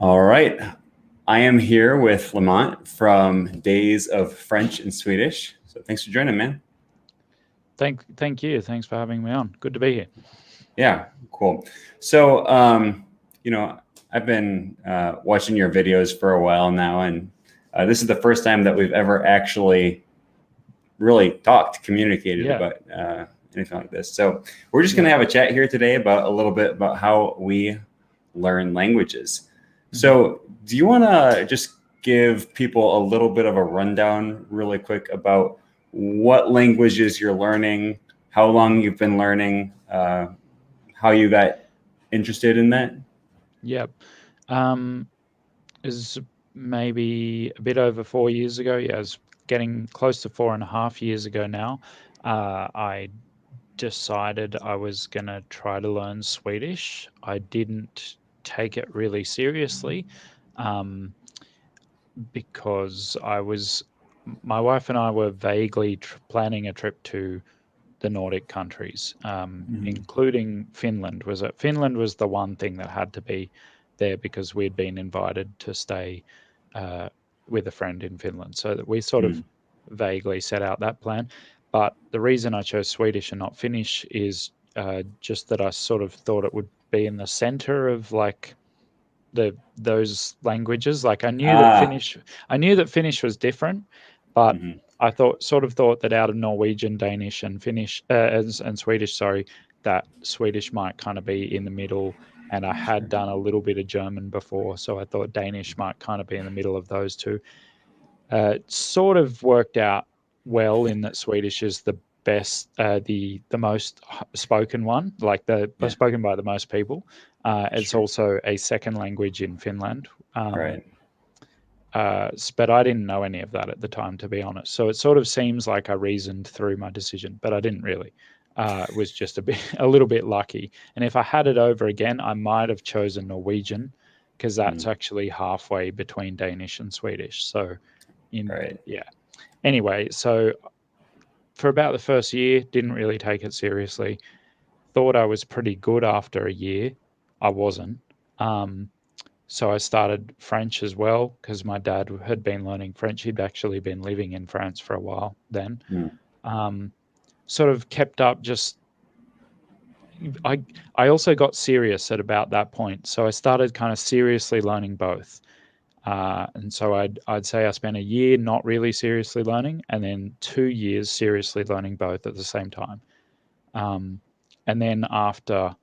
All right. I am here with Lamont from Days of French and Swedish. So thanks for joining, man. Thank you. Thanks for having me on. Good to be here. Yeah, cool. So, I've been watching your videos for a while now, and this is the first time that we've ever actually really communicated Yeah. about anything like this. So we're just going to have a chat here today about a little bit about how we learn languages. So do you want to just give people a little bit of a rundown really quick about what languages you're learning, how long you've been learning, how you got interested in that? Yep. Is maybe a bit over 4 years ago. Yeah, it's getting close to 4.5 years ago now. I decided I was going to try to learn Swedish. I didn't take it really seriously because my wife and I were vaguely planning a trip to the Nordic countries, including Finland. Finland was the one thing that had to be there because we'd been invited to stay with a friend in Finland. So that we sort of vaguely set out that plan. But the reason I chose Swedish and not Finnish is just that I sort of thought it would be in the center of like those languages. Like I knew that Finnish was different, but I thought that out of Norwegian, Danish, and Finnish and Swedish, sorry, that Swedish might kind of be in the middle. And I had done a little bit of German before, so I thought Danish might kind of be in the middle of those two. It sort of worked out well in that Swedish is the best, the most spoken one, like spoken by the most people. It's also a second language in Finland. Right. But I didn't know any of that at the time, to be honest. So it sort of seems like I reasoned through my decision, but I didn't really. It was just a little bit lucky. And if I had it over again, I might have chosen Norwegian because that's actually halfway between Danish and Swedish. So, Anyway, so for about the first year, didn't really take it seriously. Thought I was pretty good after a year. I wasn't. So I started French as well because my dad had been learning French. He'd actually been living in France for a while then. Sort of kept up just. I also got serious at about that point. So I started kind of seriously learning both. And so I'd say I spent a year not really seriously learning and then 2 years seriously learning both at the same time. And then after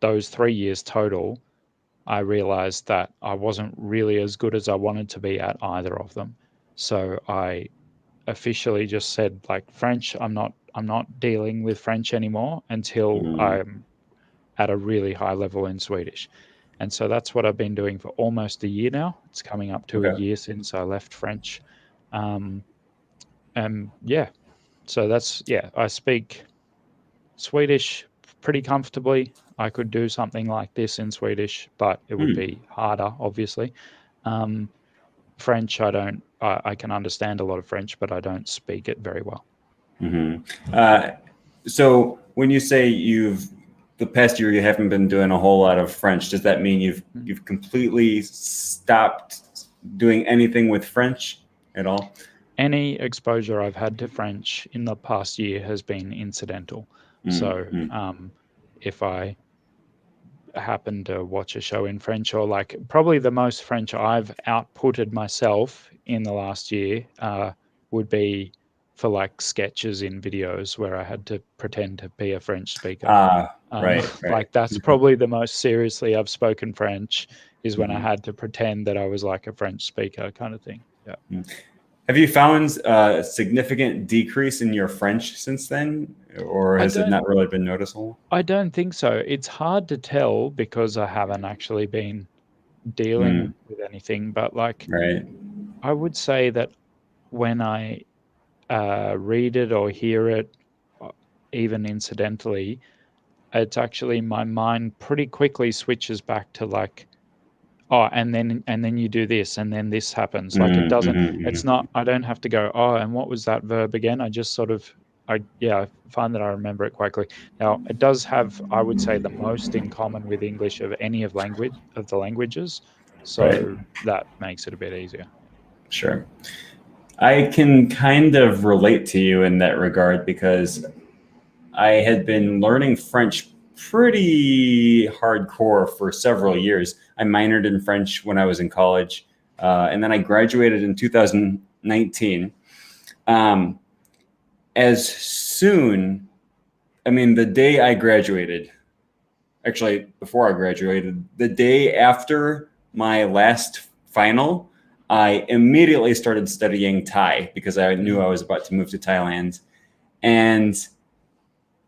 those 3 years total, I realized that I wasn't really as good as I wanted to be at either of them. So I officially just said, like, French, I'm not dealing with French anymore until I'm at a really high level in Swedish. And so that's what I've been doing for almost a year now. It's coming up to a year since I left French. So I speak Swedish pretty comfortably. I could do something like this in Swedish, but it would be harder, obviously. French, I can understand a lot of French, but I don't speak it very well. So when you say the past year you haven't been doing a whole lot of French, does that mean you've completely stopped doing anything with French at all? Any exposure I've had to French in the past year has been incidental. So if I happen to watch a show in French, or like probably the most French I've outputted myself in the last year would be for like sketches in videos where I had to pretend to be a French speaker. Right. Like that's probably the most seriously I've spoken French is when I had to pretend that I was like a French speaker kind of thing. Yeah. Have you found a significant decrease in your French since then, or has it not really been noticeable? I don't think so. It's hard to tell because I haven't actually been dealing with anything, but like I would say that when I read it or hear it, even incidentally, it's actually my mind pretty quickly switches back to like, oh, and then you do this, and then this happens. Like it doesn't. It's not. I don't have to go. Oh, and what was that verb again? I just sort of. I find that I remember it quite quickly. Now it does have, I would say, the most in common with English of any of the languages. So Right. that makes it a bit easier. Sure. I can kind of relate to you in that regard because I had been learning French pretty hardcore for several years. I minored in French when I was in college, and then I graduated in 2019. Um, as soon, I mean, the day I graduated, actually, before I graduated, the day after my last final, I immediately started studying Thai because I knew I was about to move to Thailand. And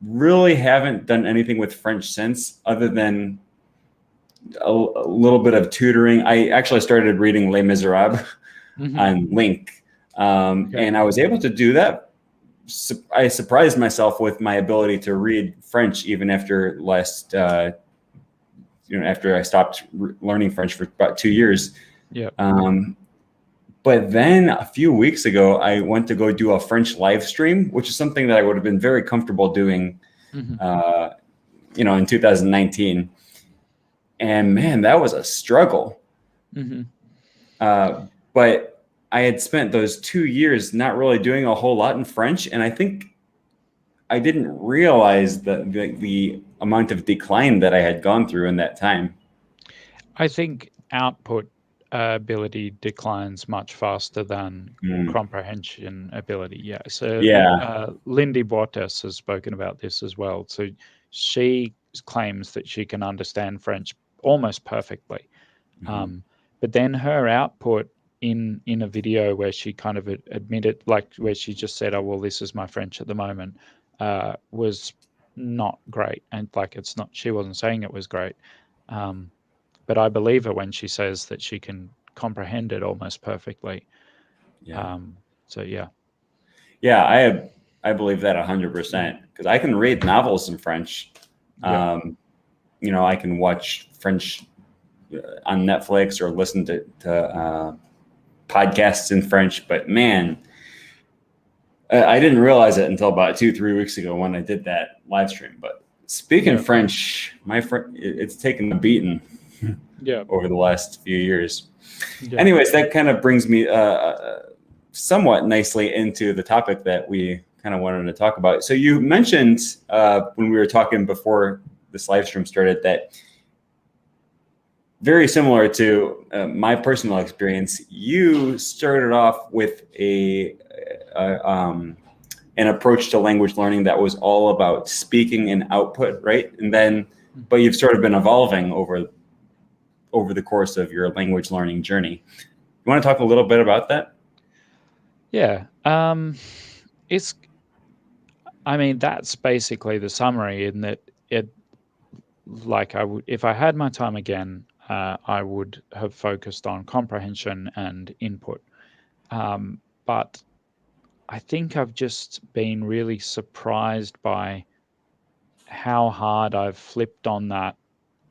really haven't done anything with French since, other than a little bit of tutoring. I actually started reading Les Miserables on Link, and I was able to do that. I surprised myself with my ability to read French even after after I stopped learning French for about 2 years. Yeah. But then a few weeks ago, I went to go do a French live stream, which is something that I would have been very comfortable doing, in 2019. And man, that was a struggle. But I had spent those 2 years not really doing a whole lot in French, and I think I didn't realize the amount of decline that I had gone through in that time. I think output ability declines much faster than comprehension ability. Yeah. So Lindy Bortes has spoken about this as well. So she claims that she can understand French almost perfectly. But then her output in a video where she kind of admitted, like where she just said, oh, well, this is my French at the moment, was not great. And like, she wasn't saying it was great. But I believe her when she says that she can comprehend it almost perfectly. Yeah. Yeah, I believe that 100% because I can read novels in French. I can watch French on Netflix or listen to podcasts in French. But man, I didn't realize it until about 2-3 weeks ago when I did that live stream. But speaking French, it's taken a beating. Over the last few years. Anyways, that kind of brings me somewhat nicely into the topic that we kind of wanted to talk about. So you mentioned when we were talking before this live stream started that very similar to my personal experience, you started off with an approach to language learning that was all about speaking and output, right? And then, but you've sort of been evolving over the course of your language learning journey. You want to talk a little bit about that? Yeah. That's basically the summary in that if I had my time again, I would have focused on comprehension and input. But I think I've just been really surprised by how hard I've flipped on that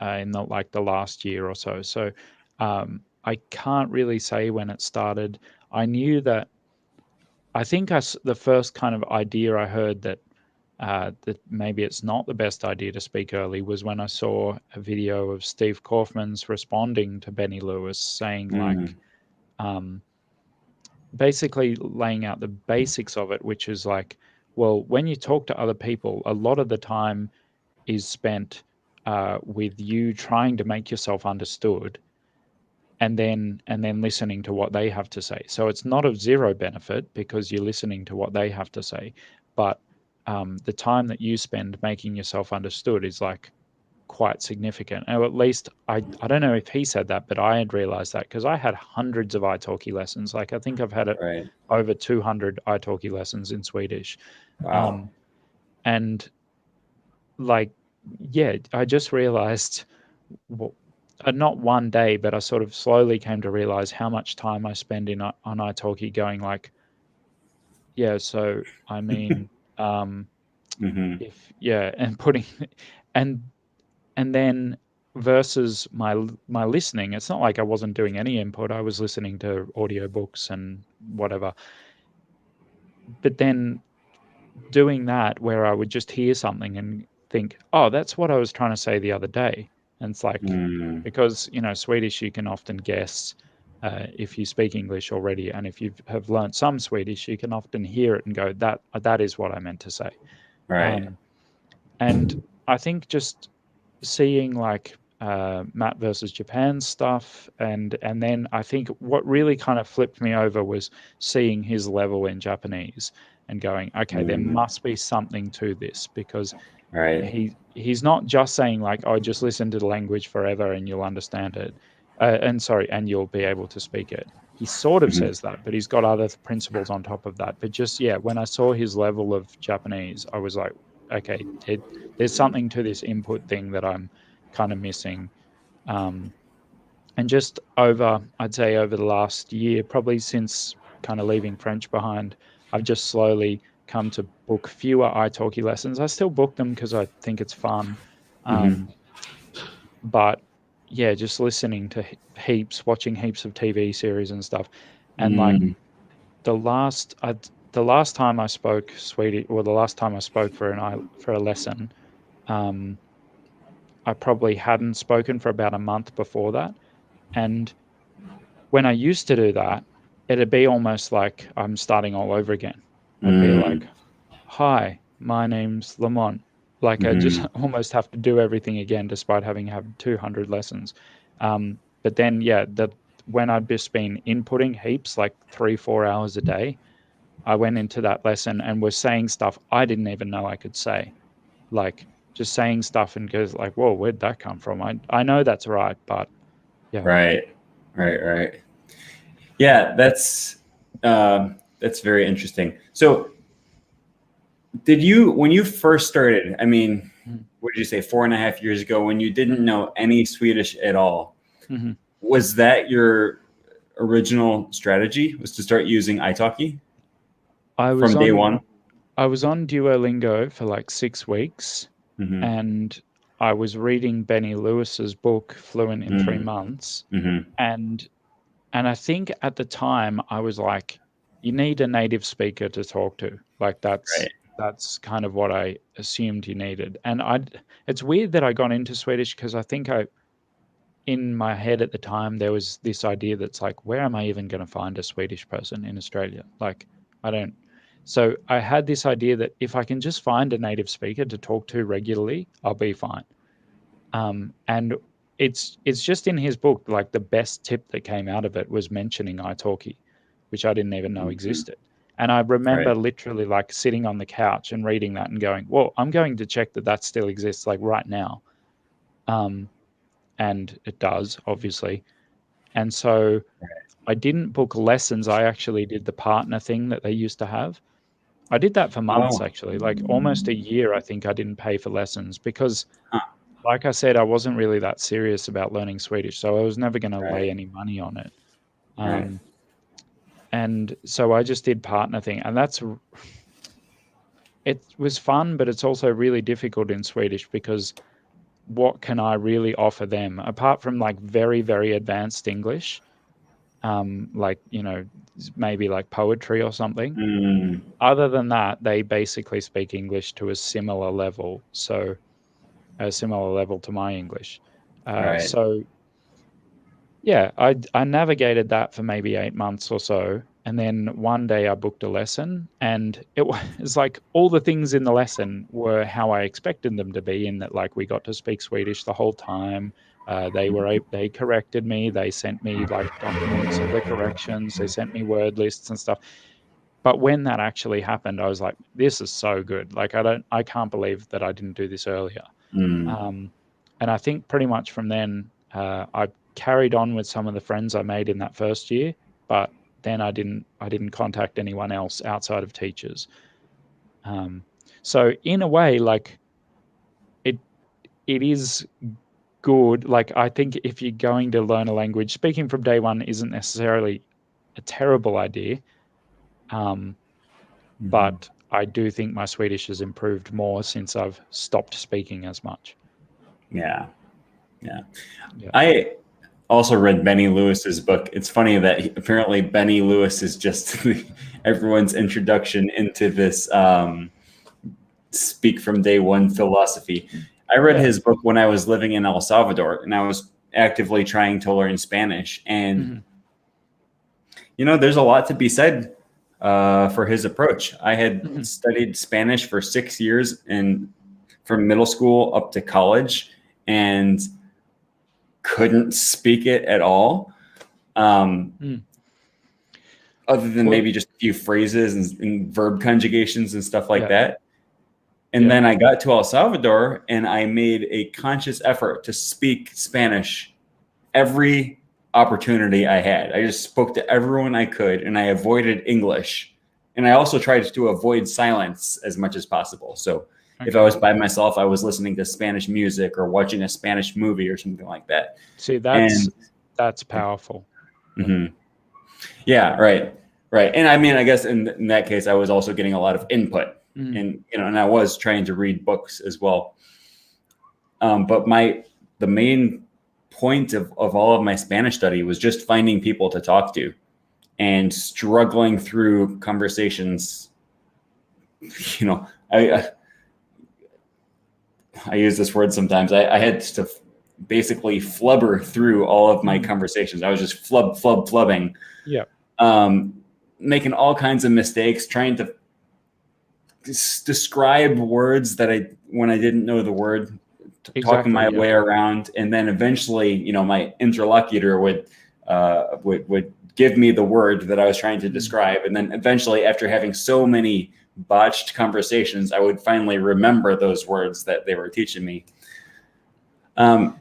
in the last year or so. So I can't really say when it started. I knew that. I think the first kind of idea I heard that maybe it's not the best idea to speak early was when I saw a video of Steve Kaufman's responding to Benny Lewis saying basically laying out the basics of it, which is like, well, when you talk to other people, a lot of the time is spent with you trying to make yourself understood and then listening to what they have to say. So it's not of zero benefit because you're listening to what they have to say, but the time that you spend making yourself understood is like quite significant. Or at least I don't know if he said that, but I had realized that because I had hundreds of italki lessons. Like I think I've had over 200 italki lessons in Swedish. Wow. And like, yeah, I just realized, not one day, but I sort of slowly came to realize how much time I spend on italki going like, yeah, so I mean, and putting, and then versus my listening, it's not like I wasn't doing any input. I was listening to audiobooks and whatever. But then doing that where I would just hear something and think, oh, that's what I was trying to say the other day. And it's like, Mm, because, Swedish, you can often guess if you speak English already. And if you have learned some Swedish, you can often hear it and go, that is what I meant to say. right. And I think just seeing like Matt versus Japan stuff, and then I think what really kind of flipped me over was seeing his level in Japanese and going, okay, there Mm, must be something to this, because right. he's not just saying like, oh, just listen to the language forever and you'll understand it, and you'll be able to speak it. He sort of Mhm. says that, but he's got other principles on top of that. But just, yeah, when I saw his level of Japanese, I was like, okay, there's something to this input thing that I'm kind of missing. Um, and just I'd say over the last year, probably since kind of leaving French behind, I've just slowly come to book fewer italki lessons. I still book them because I think it's fun. Mhm. Um, but yeah, just listening to heaps, watching heaps of TV series and stuff. And like Mm, the last, the last time I spoke Swedish, or the last time I spoke for a lesson, um, I probably hadn't spoken for about a month before that. And when I used to do that, it'd be almost like I'm starting all over again. I'd be mm, like, "Hi, my name's Lamont." Like I just mhm. almost have to do everything again, despite having had 200 lessons. But then, yeah, when I'd just been inputting heaps, like 3, 4 hours a day, I went into that lesson and was saying stuff I didn't even know I could say. Like just saying stuff and goes like, "Whoa, where'd that come from?" I know that's right, but yeah. Right. Right. Right. Yeah, that's very interesting. So, did you, when you first started? I mean, Mhm. what did you say, 4.5 years ago, when you didn't Mhm. know any Swedish at all? Mhm. Was that your original strategy? Was to start using italki I was from day on one? I was on Duolingo for like 6 weeks, Mm-hmm. and I was reading Benny Lewis's book Fluent in 3 Months, Mm-hmm. and I think at the time I was like, you need a native speaker to talk to. Like Right. that's kind of what I assumed you needed. And it's weird that I got into Swedish, because I think in my head at the time there was this idea that's like, where am I even going to find a Swedish person in Australia? Like, I don't. So I had this idea that if I can just find a native speaker to talk to regularly, I'll be fine. And it's just in his book, like the best tip that came out of it was mentioning italki, which I didn't even know Mm-hmm. existed. And I remember Right. literally like sitting on the couch and reading that and going, well, I'm going to check that that still exists like right now. Um, and it does, obviously. And so I didn't book lessons. I actually did the partner thing that they used to have. I did that for months, Oh. actually, like almost a year. I think I didn't pay for lessons because, Huh. like I said, I wasn't really that serious about learning Swedish. So I was never going to lay Right. any money on it. Right. Um, and so I just did partner thing. And it was fun, but it's also really difficult in Swedish because what can I really offer them apart from like very, very advanced English? Like, maybe like poetry or something. Mm, Other than that, they basically speak English to a similar level. So a similar level to my English. right. So yeah, I navigated that for maybe 8 months or so. And then one day I booked a lesson, and it was like all the things in the lesson were how I expected them to be, in that like we got to speak Swedish the whole time. They corrected me. They sent me like documents of the corrections. They sent me word lists and stuff. But when that actually happened, I was like, this is so good. Like I can't believe that I didn't do this earlier. Mm, Um, and I think pretty much from then, I carried on with some of the friends I made in that first year, but then I didn't contact anyone else outside of teachers. Um, so in a way, like it it is good. Like I think if you're going to learn a language, speaking from day one isn't necessarily a terrible idea. Um, mhm. but I do think my Swedish has improved more since I've stopped speaking as much. Yeah. Yeah. Yeah. I also read Benny Lewis's book. It's funny that apparently Benny Lewis is just everyone's introduction into this speak from day one philosophy. I read his book when I was living in El Salvador, and I was actively trying to learn Spanish. And, there's a lot to be said for his approach. I had studied Spanish for 6 years from middle school up to college and couldn't speak it at all. Other than maybe just a few phrases and verb conjugations and stuff like that. And then I got to El Salvador and I made a conscious effort to speak Spanish every opportunity I had. I just spoke to everyone I could and I avoided English. And I also tried to avoid silence as much as possible. So if I was by myself, I was listening to Spanish music or watching a Spanish movie or something like that. See, that's powerful. Yeah, right. And I mean, I guess in that case, I was also getting a lot of input, and and I was trying to read books as well. But the main point of all of my Spanish study was just finding people to talk to, and struggling through conversations. I use this word sometimes. I had to basically flubber through all of my conversations. I was just flubbing. Yeah. Making all kinds of mistakes, trying to describe words when I didn't know the word, talking my way around, and then eventually, my interlocutor would give me the word that I was trying to describe, and then eventually, after having so many botched conversations, I would finally remember those words that they were teaching me. Well,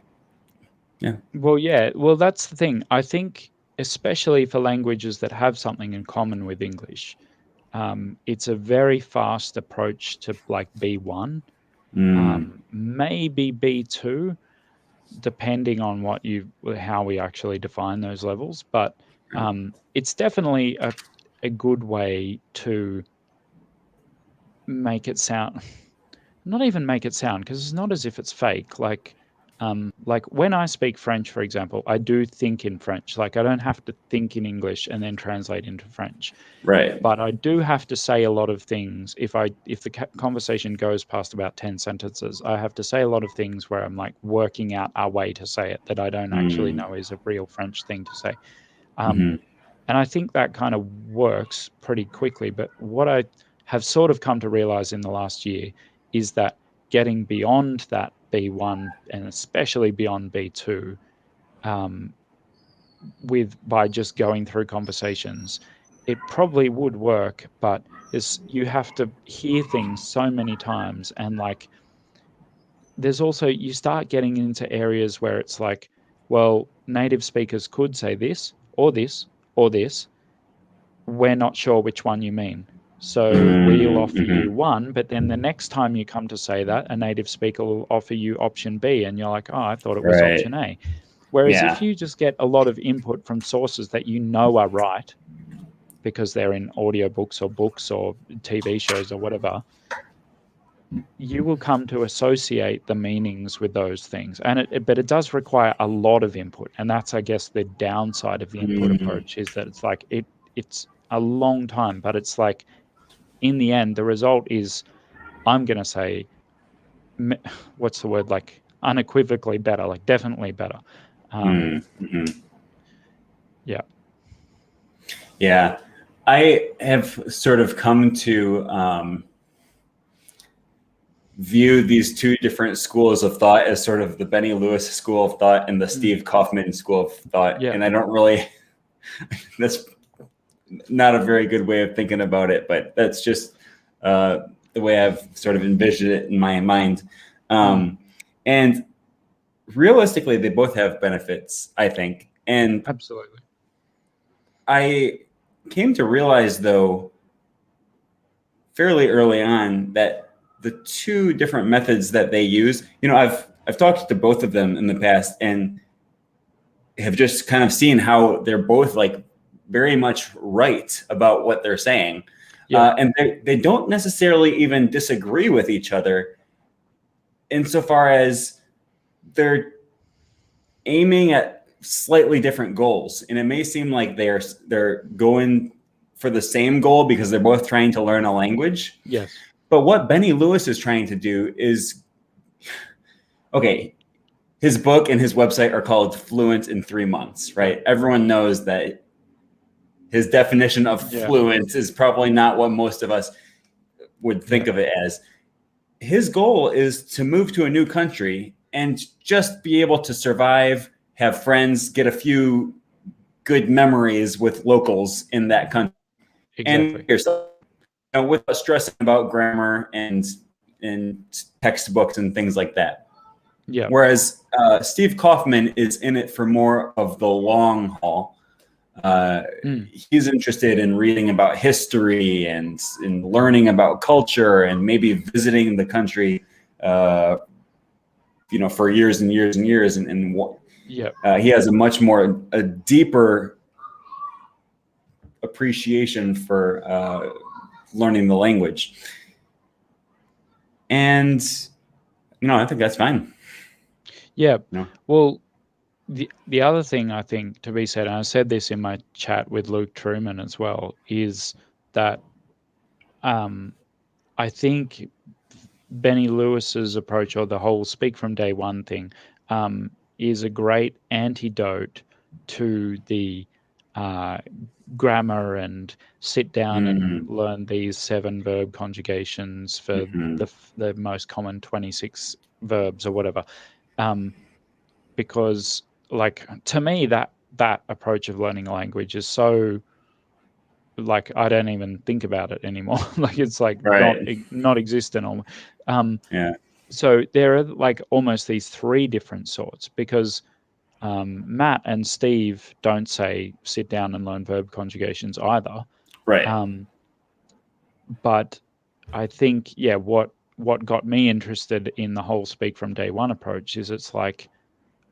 that's the thing. I think, especially for languages that have something in common with English, it's a very fast approach to like B1, maybe B2, depending on how we actually define those levels. But it's definitely a good way to make it sound, not even make it sound, because it's not as if it's fake. Like when I speak French, for example, I do think in French. Like I don't have to think in English and then translate into French. Right. But I do have to say a lot of things. If the conversation goes past about 10 sentences, I have to say a lot of things where I'm like working out our way to say it that I don't actually know is a real French thing to say. And I think that kind of works pretty quickly. But what I have sort of come to realize in the last year is that getting beyond that B1 and especially beyond B2 by just going through conversations, it probably would work, but you have to hear things so many times, and like there's also, you start getting into areas where it's like, well, native speakers could say this or this or this, we're not sure which one you mean. So we'll offer you one, but then the next time you come to say that, a native speaker will offer you option B, and you're like, oh, I thought it was option A. Whereas if you just get a lot of input from sources that you know are right, because they're in audiobooks or books or TV shows or whatever, you will come to associate the meanings with those things. But it does require a lot of input, and that's, I guess, the downside of the input approach, is that it's like it's a long time, but it's like, in the end, the result is, I'm going to say, what's the word, like unequivocally better, like definitely better. Yeah. I have sort of come to view these two different schools of thought as sort of the Benny Lewis school of thought and the Steve Kaufman school of thought. Yeah. And I don't really, that's not a very good way of thinking about it, but that's just the way I've sort of envisioned it in my mind. And realistically, they both have benefits, I think. And absolutely, I came to realize, though, fairly early on, that the two different methods that they use, I've talked to both of them in the past and have just kind of seen how they're both like very much right about what they're saying. And they don't necessarily even disagree with each other insofar as they're aiming at slightly different goals. And it may seem like they're going for the same goal because they're both trying to learn a language. Yes. But what Benny Lewis is trying to do is okay, his book and his website are called Fluent in 3 Months, right? Everyone knows that his definition of fluent is probably not what most of us would think of it as. His goal is to move to a new country and just be able to survive, have friends, get a few good memories with locals in that country. Exactly. And yourself, without stressing about grammar and textbooks and things like that. Yeah. Whereas Steve Kaufman is in it for more of the long haul. He's interested in reading about history and in learning about culture and maybe visiting the country, for years and years and years. And he has a deeper appreciation for learning the language. And, I think that's fine. Yeah. Well, the other thing I think to be said, and I said this in my chat with Luke Truman as well, is that I think Benny Lewis's approach, or the whole speak from day one thing, is a great antidote to the grammar and sit down and learn these 7 verb conjugations for the most common 26 verbs or whatever. Because, like, to me, that approach of learning a language is so, like, I don't even think about it anymore. Like, it's like not existent. So there are like almost these 3 different sorts, because Matt and Steve don't say sit down and learn verb conjugations either. Right. But I think, what got me interested in the whole speak from day one approach is it's like,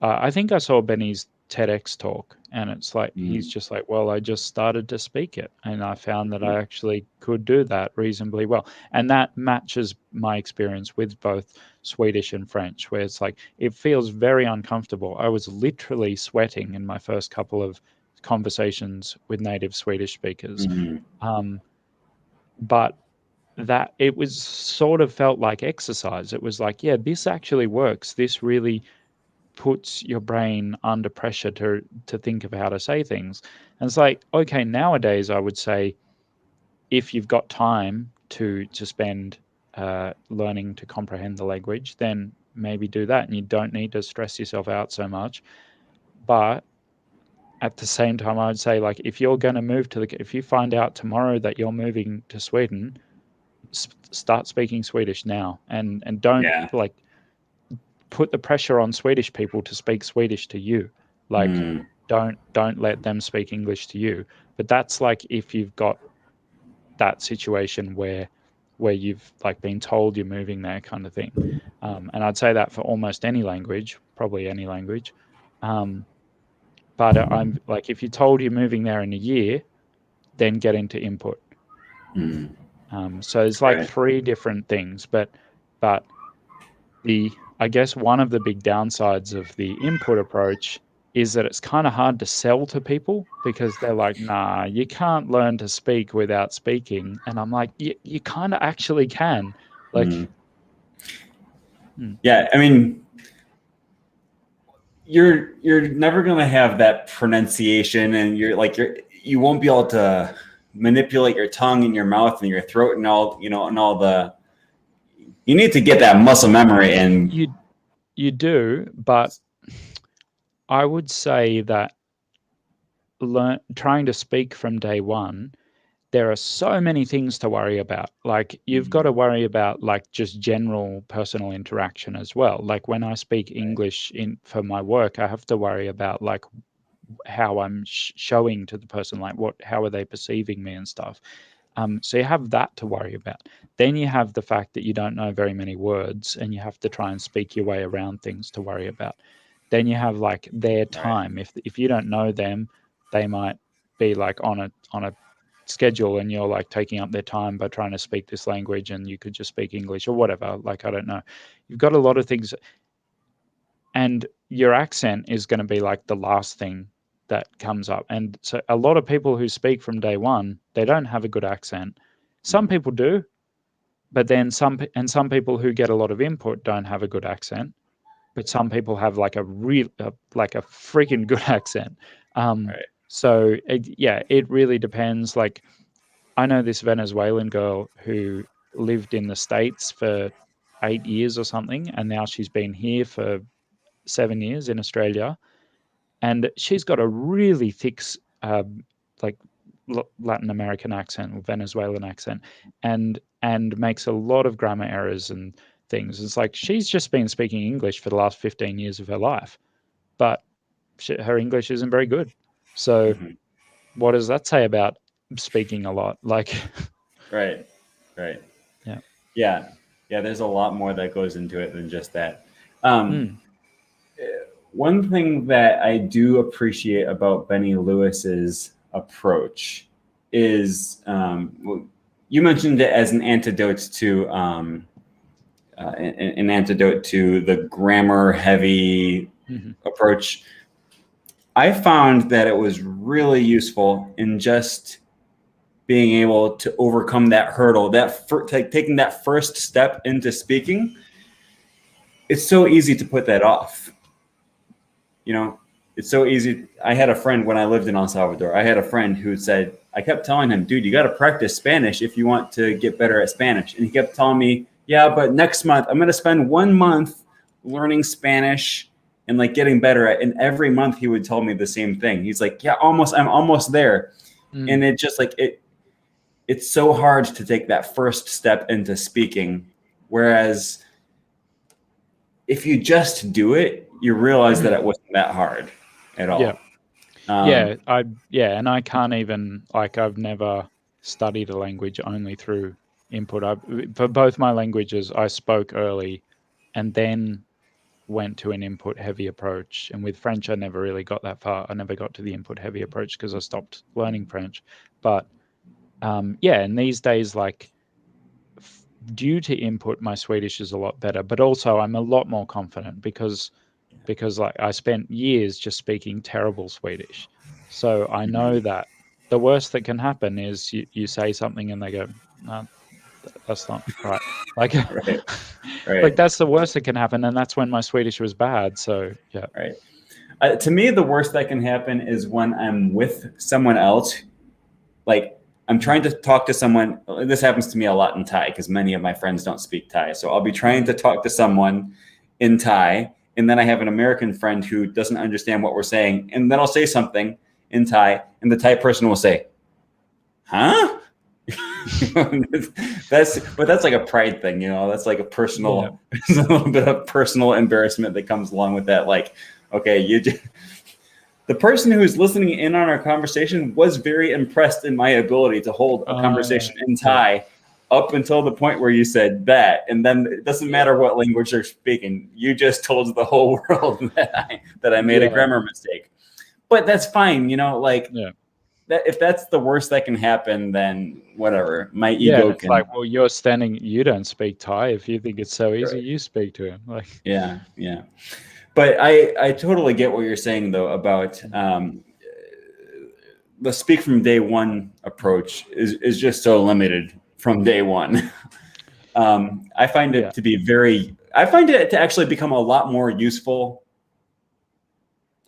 I think I saw Benny's TEDx talk, and it's like, he's just like, well, I just started to speak it, and I found that I actually could do that reasonably well. And that matches my experience with both Swedish and French, where it's like, it feels very uncomfortable. I was literally sweating in my first couple of conversations with native Swedish speakers. But that it was sort of felt like exercise. It was like, yeah, this actually works. This really puts your brain under pressure to think of how to say things. And it's like, okay, nowadays I would say, if you've got time to spend learning to comprehend the language, then maybe do that, and you don't need to stress yourself out so much. But at the same time, I would say, like, if you're going to move if you find out tomorrow that you're moving to Sweden, start speaking Swedish now, and don't like put the pressure on Swedish people to speak Swedish to you. Like, don't let them speak English to you. But that's like if you've got that situation where you've like been told you're moving there, kind of thing. And I'd say that for almost any language, probably any language. But I'm like, if you're told you're moving there in a year, then get into input. So it's like 3 different things, but I guess one of the big downsides of the input approach is that it's kind of hard to sell to people, because they're like, nah, you can't learn to speak without speaking. And I'm like, you kind of actually can. Like, yeah, I mean, you're never going to have that pronunciation, and you won't be able to manipulate your tongue and your mouth and your throat and all, and all the, you need to get that muscle memory. And you do, but I would say that trying to speak from day one, there are so many things to worry about. Like, you've got to worry about like just general personal interaction as well. Like, when I speak English for my work, I have to worry about like how I'm showing to the person, like how are they perceiving me and stuff. So you have that to worry about. Then you have the fact that you don't know very many words, and you have to try and speak your way around things to worry about. Then you have like their time. If you don't know them, they might be like on a schedule, and you're like taking up their time by trying to speak this language, and you could just speak English or whatever. Like, I don't know. You've got a lot of things, and your accent is going to be like the last thing that comes up. And so a lot of people who speak from day one, they don't have a good accent. Some people do, but then some people who get a lot of input don't have a good accent. but some people have like a like a freaking good accent. Right. So it really depends. Like, I know this Venezuelan girl who lived in the States for 8 years or something, and now she's been here for 7 years in Australia, and she's got a really thick, like Latin American accent or Venezuelan accent, and makes a lot of grammar errors and things. It's like she's just been speaking English for the last 15 years of her life, but her English isn't very good. So Mhm. what does that say about speaking a lot? Like, Right. Right. yeah. Yeah. Yeah. There's a lot more that goes into it than just that. Um, Mm. One thing that I do appreciate about Benny Lewis's approach is, well, you mentioned it as an antidote to an antidote to the grammar heavy Mm-hmm. approach. I found that it was really useful in just being able to overcome that hurdle, taking that first step into speaking. It's so easy to put that off. You know, it's so easy. I had a friend when I lived in El Salvador. I had a friend who said, I kept telling him, dude, you got to practice Spanish if you want to get better at Spanish. And he kept telling me, yeah, but next month I'm going to spend 1 month learning Spanish and like getting better at it. And every month he would tell me the same thing. He's like, yeah, I'm almost there. And it just like, it's so hard to take that first step into speaking. Whereas if you just do it, you realize that it wasn't that hard at all. Yeah. And I can't even, like, I've never studied a language only through input. For both my languages, I spoke early and then went to an input heavy approach. And with French, I never really got that far. I never got to the input heavy approach because I stopped learning French. But and these days, like, due to input, my Swedish is a lot better, but also I'm a lot more confident because like I spent years just speaking terrible Swedish. So I know that the worst that can happen is you say something and they go, no, that's not right. Like, Right. like Right. that's the worst that can happen. And that's when my Swedish was bad. So yeah. Right. To me, the worst that can happen is when I'm with someone else. Like, I'm trying to talk to someone. This happens to me a lot in Thai because many of my friends don't speak Thai. So I'll be trying to talk to someone in Thai, and then I have an American friend who doesn't understand what we're saying, and then I'll say something in Thai, and the Thai person will say, "Huh?" That's like a pride thing, you know. That's like a personal, a little bit of personal embarrassment that comes along with that. Like, okay, the person who's listening in on our conversation was very impressed in my ability to hold a conversation in Thai up until the point where you said that. And then it doesn't matter what language they're speaking. You just told the whole world that I made a grammar mistake. But that's fine, you know, like that, if that's the worst that can happen, then whatever. My ego it's can. like, well, you don't speak Thai. If you think it's so easy, you speak to him. Like, yeah. But I totally get what you're saying, though, about the speak from day one approach is just so limited from day one. I find it to be I find it to actually become a lot more useful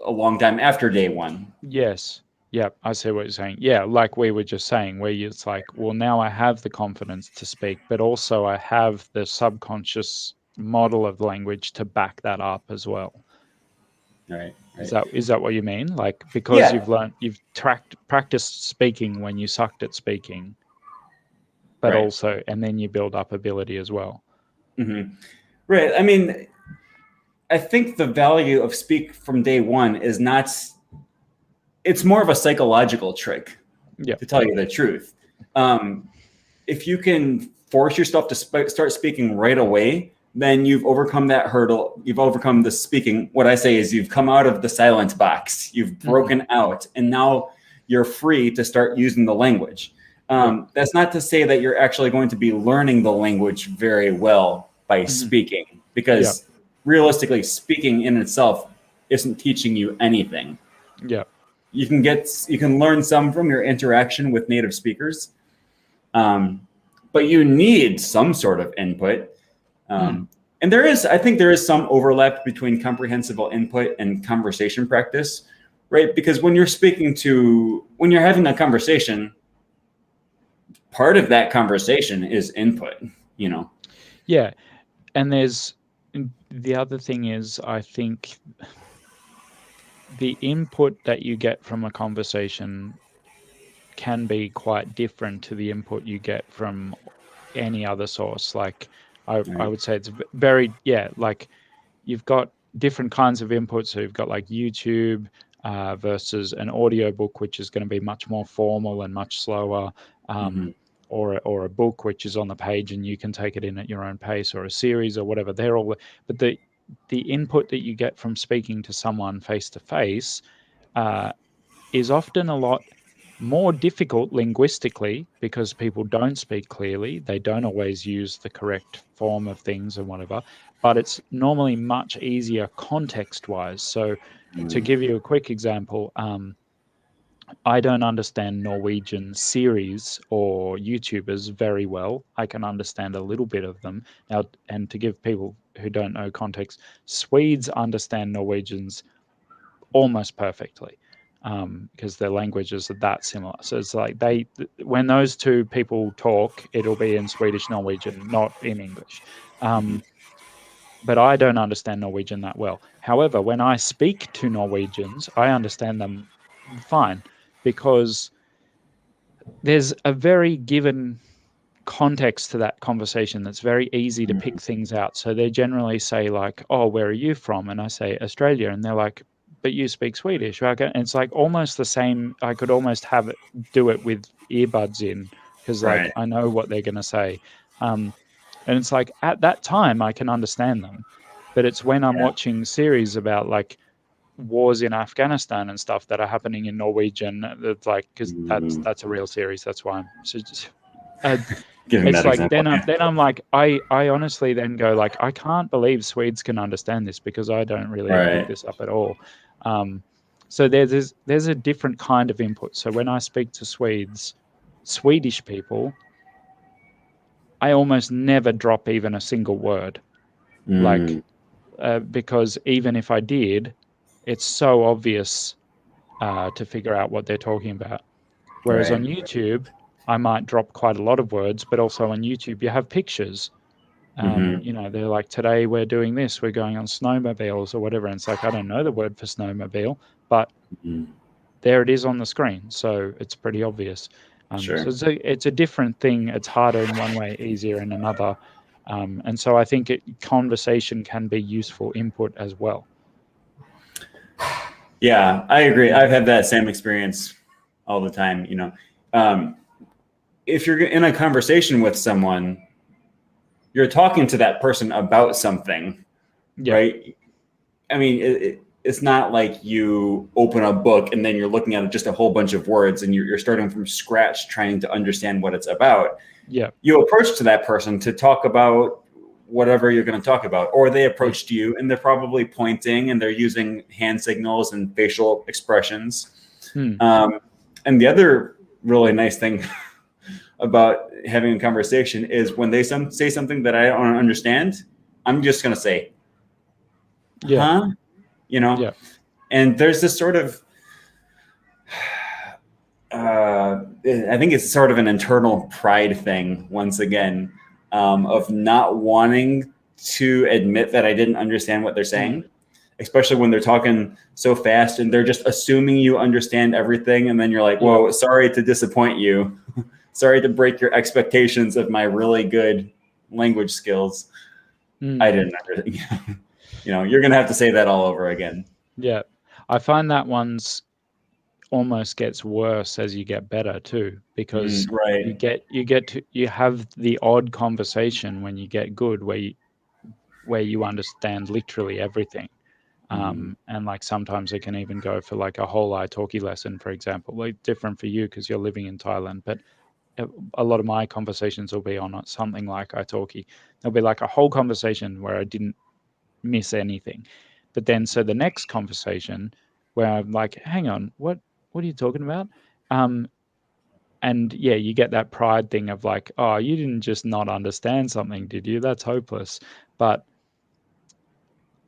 a long time after day one. Yes. Yeah, I see what you're saying. Yeah, like we were just saying, where it's like, well, now I have the confidence to speak, but also I have the subconscious model of language to back that up as well. Right. Is that what you mean? Like, because you've practiced speaking when you sucked at speaking, but also, and then you build up ability as well. Mm-hmm. Right. I mean, I think the value of speak from day one is not. It's more of a psychological trick, to tell you the truth. If you can force yourself to start speaking right away, then you've overcome that hurdle. You've overcome the speaking. What I say is you've come out of the silent box. You've broken out, and now you're free to start using the language. That's not to say that you're actually going to be learning the language very well by speaking, because realistically, speaking in itself isn't teaching you anything. Yeah. You can learn some from your interaction with native speakers, but you need some sort of input. And And I think there is some overlap between comprehensible input and conversation practice, right? Because when you're having a conversation, part of that conversation is input, Yeah. And the other thing is, I think the input that you get from a conversation can be quite different to the input you get from any other source. Like I would say it's very, like you've got different kinds of inputs. So you've got like YouTube versus an audiobook, which is going to be much more formal and much slower, or a book which is on the page and you can take it in at your own pace, or a series or whatever. They're all, but the input that you get from speaking to someone face to face is often a lot more difficult linguistically, because people don't speak clearly. They don't always use the correct form of things and whatever, but it's normally much easier context-wise. So to give you a quick example, I don't understand Norwegian series or YouTubers very well. I can understand a little bit of them. Now, and to give people who don't know context, Swedes understand Norwegians almost perfectly, because their languages are that similar. So it's like when those two people talk, it'll be in Swedish Norwegian, not in English. But I don't understand Norwegian that well. However, when I speak to Norwegians, I understand them fine, because there's a very given context to that conversation that's very easy to pick things out. So they generally say like, "Oh, where are you from?" And I say Australia, and they're like, "But you speak Swedish." Right? And it's like almost the same. I could almost do it with earbuds in, because like I know what they're going to say. And it's like at that time I can understand them, but it's when I'm watching series about like wars in Afghanistan and stuff that are happening in Norwegian, that's like, because that's a real series. That's why I'm giving it's that like example. then I'm like, I honestly then go like, I can't believe Swedes can understand this, because I don't really pick this up at all. So there's a different kind of input. So when I speak to Swedish people, I almost never drop even a single word, like because even if I did, it's so obvious to figure out what they're talking about. Whereas on YouTube, I might drop quite a lot of words, but also on YouTube, you have pictures. They're like, today we're doing this, we're going on snowmobiles or whatever. And it's like, I don't know the word for snowmobile, but there it is on the screen. So it's pretty obvious. So it's a different thing. It's harder in one way, easier in another. And so I think conversation can be useful input as well. Yeah, I agree. I've had that same experience all the time. If you're in a conversation with someone, you're talking to that person about something, right? I mean, it's not like you open a book and then you're looking at just a whole bunch of words and you're starting from scratch trying to understand what it's about. Yeah. You approach to that person to talk about whatever you're going to talk about, or they approached you and they're probably pointing and they're using hand signals and facial expressions. And the other really nice thing about having a conversation is when they say something that I don't understand, I'm just going to say, huh? And there's this sort of, I think it's sort of an internal pride thing, once again, of not wanting to admit that I didn't understand what they're saying, especially when they're talking so fast and they're just assuming you understand everything. And then you're like, whoa, sorry to disappoint you. Sorry to break your expectations of my really good language skills. I didn't understand. You're going to have to say that all over again. Yeah. I find that one's almost gets worse as you get better too, because you have the odd conversation when you get good where you understand literally everything. And like sometimes it can even go for like a whole italki lesson, for example. Like different for you because you're living in Thailand, but a lot of my conversations will be on something like italki. There'll be like a whole conversation where I didn't miss anything, but then so the next conversation where I'm like, hang on, what are you talking about? And yeah, you get that pride thing of like, oh, you didn't just not understand something, did you? That's hopeless. But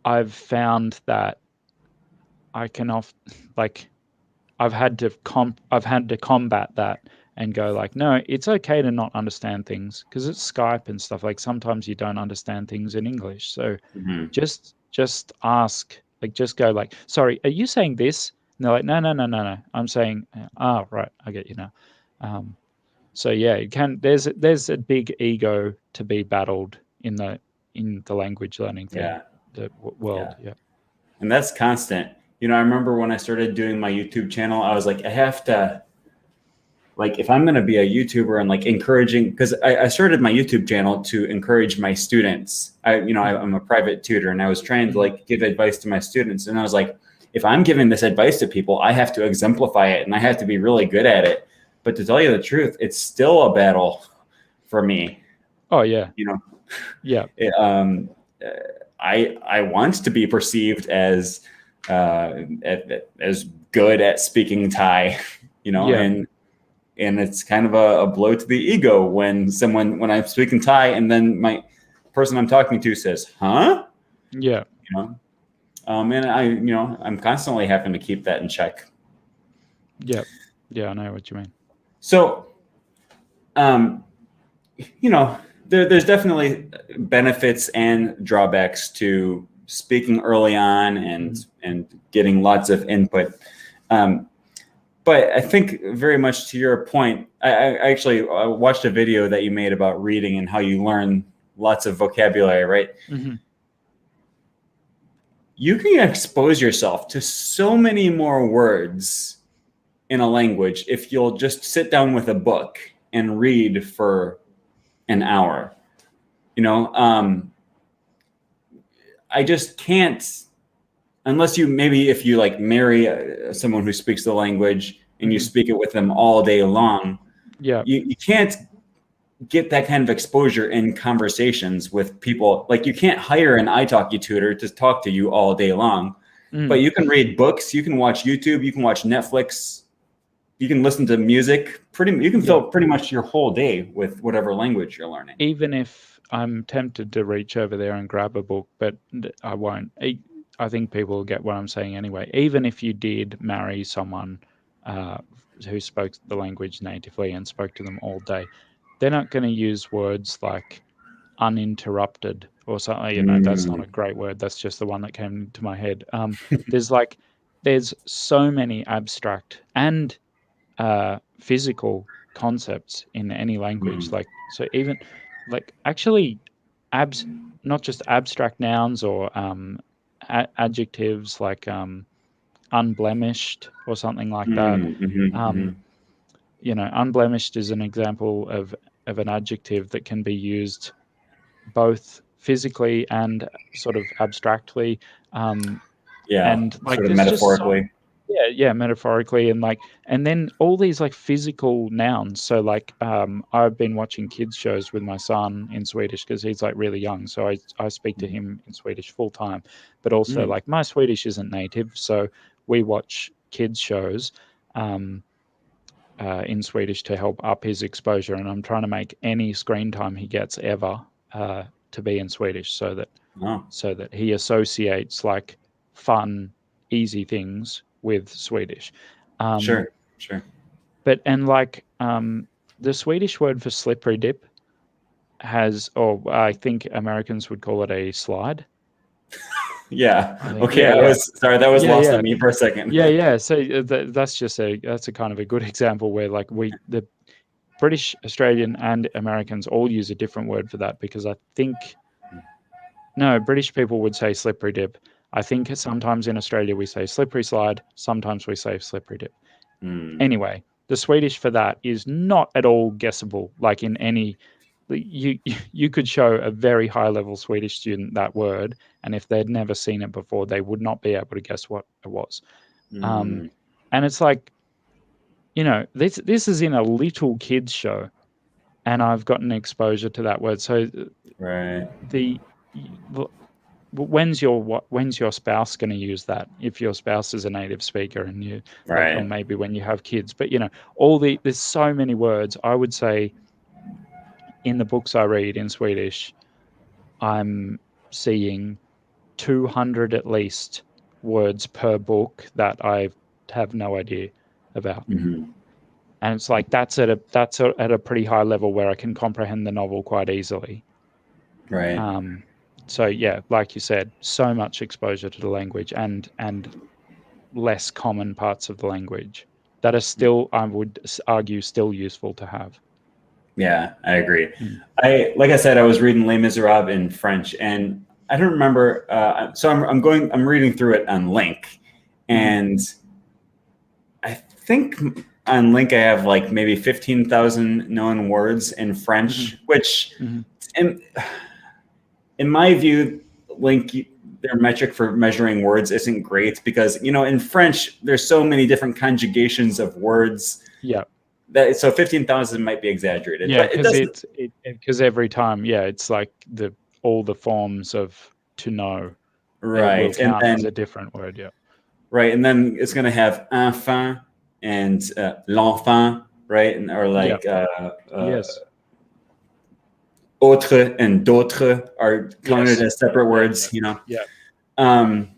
I've found that I can I've had to combat that and go like, no, it's okay to not understand things because it's Skype and stuff. Like sometimes you don't understand things in English, so Hmm. just ask, like just go like, sorry, are you saying this? And they're like, no, no, no, no, no. I'm saying, right, I get you now. So yeah, it can. There's a big ego to be battled in the language learning thing, Yeah. the Yeah. world. Yeah. And that's constant. I remember when I started doing my YouTube channel, I was like, I have to, like, if I'm going to be a YouTuber and like encouraging, because I started my YouTube channel to encourage my students. I'm a private tutor and I was trying to like give advice to my students. And I was like, if I'm giving this advice to people, I have to exemplify it and I have to be really good at it. But to tell you the truth, it's still a battle for me. Oh yeah. Yeah. I want to be perceived as good at speaking Thai, Yeah. and it's kind of a blow to the ego when I'm speaking Thai and then my person I'm talking to says, "Huh?" Yeah. And I'm constantly having to keep that in check. Yeah. Yeah. I know what you mean. So, there's definitely benefits and drawbacks to speaking early on and getting lots of input. But I think very much to your point, I actually watched a video that you made about reading and how you learn lots of vocabulary, right? Mm-hmm. You can expose yourself to so many more words in a language if you'll just sit down with a book and read for an hour. I just can't, unless if you like marry someone who speaks the language and you speak it with them all day long. Yeah. You can't get that kind of exposure in conversations with people. Like you can't hire an italki tutor to talk to you all day long, but you can read books, you can watch YouTube, you can watch Netflix, you can listen to music. You can fill pretty much your whole day with whatever language you're learning. Even if I'm tempted to reach over there and grab a book, but I won't. I think people will get what I'm saying anyway. Even if you did marry someone who spoke the language natively and spoke to them all day, they're not going to use words like uninterrupted or something. That's not a great word. That's just the one that came to my head. There's so many abstract and physical concepts in any language. So even actually not just abstract nouns or adjectives like unblemished or something like that. Unblemished is an example of an adjective that can be used both physically and sort of abstractly. And sort of there's metaphorically. just metaphorically, and then all these physical nouns. So I've been watching kids shows with my son in Swedish because he's really young, so I speak to him in Swedish full time, but also my Swedish isn't native, so we watch kids shows in Swedish to help up his exposure, and I'm trying to make any screen time he gets ever to be in Swedish so that he associates fun, easy things with Swedish. Sure. But the Swedish word for slippery dip I think Americans would call it a slide. Yeah. Okay. Sorry. That was lost on me for a second. Yeah. So that's a kind of a good example where the British, Australian, and Americans all use a different word for that because I think British people would say slippery dip. I think sometimes in Australia we say slippery slide. Sometimes we say slippery dip. Anyway, the Swedish for that is not at all guessable. In any, you could show a very high level Swedish student that word, and if they'd never seen it before, they would not be able to guess what it was. And it's this is in a little kids show, and I've gotten exposure to that word. So right. When's your spouse going to use that? If your spouse is a native speaker and you, or maybe when you have kids, but there's so many words. I would say in the books I read in Swedish, I'm seeing 200 at least words per book that I have no idea about. Mm-hmm. And it's like that's at a pretty high level where I can comprehend the novel quite easily. Right. So yeah, like you said, so much exposure to the language and less common parts of the language that are still, I would argue, still useful to have. Yeah, I agree. Like I said, I was reading Les Miserables in French, and I don't remember. So I'm reading through it on Link, and I think on Link I have like maybe 15,000 known words in French, which in my view, Link, their metric for measuring words isn't great because, in French, there's so many different conjugations of words. Yeah. So 15,000 might be exaggerated. Yeah, but because every time, it's like all the forms of to know, right, will count as a different word. Yeah. Right, and then it's going to have enfant and l'enfant, right, or like yes. Autre and d'autres are counted as separate words. Yeah. But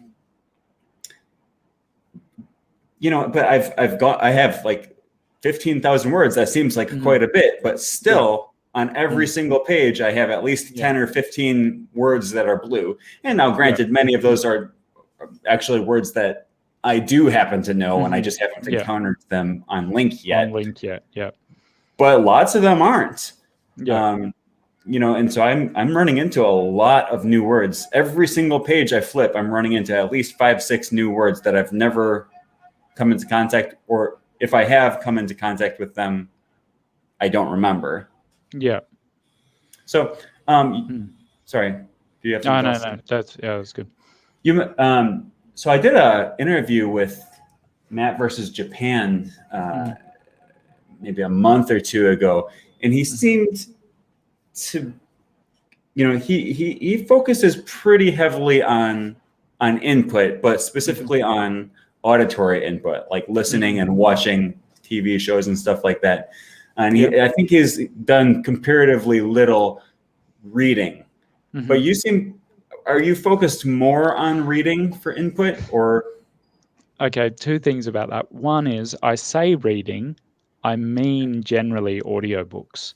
I have like 15,000 words. That seems like quite a bit, but still on every single page, I have at least 10 or 15 words that are blue. And now, granted, many of those are actually words that I do happen to know, and I just haven't encountered them on Link yet. Yeah. But lots of them aren't. Yeah. And so I'm running into a lot of new words. Every single page I flip, I'm running into at least 5-6 new words that I've never come into contact, or if I have come into contact with them, I don't remember. Yeah. So, sorry. Do you have something else? No. That's good. So I did an interview with Matt versus Japan maybe a month or two ago, and he seemed to, he focuses pretty heavily on input, but specifically on auditory input, like listening and watching TV shows and stuff like that. And I think he's done comparatively little reading. But are you focused more on reading for input, or? Okay, two things about that. One is I say reading, I mean generally audiobooks.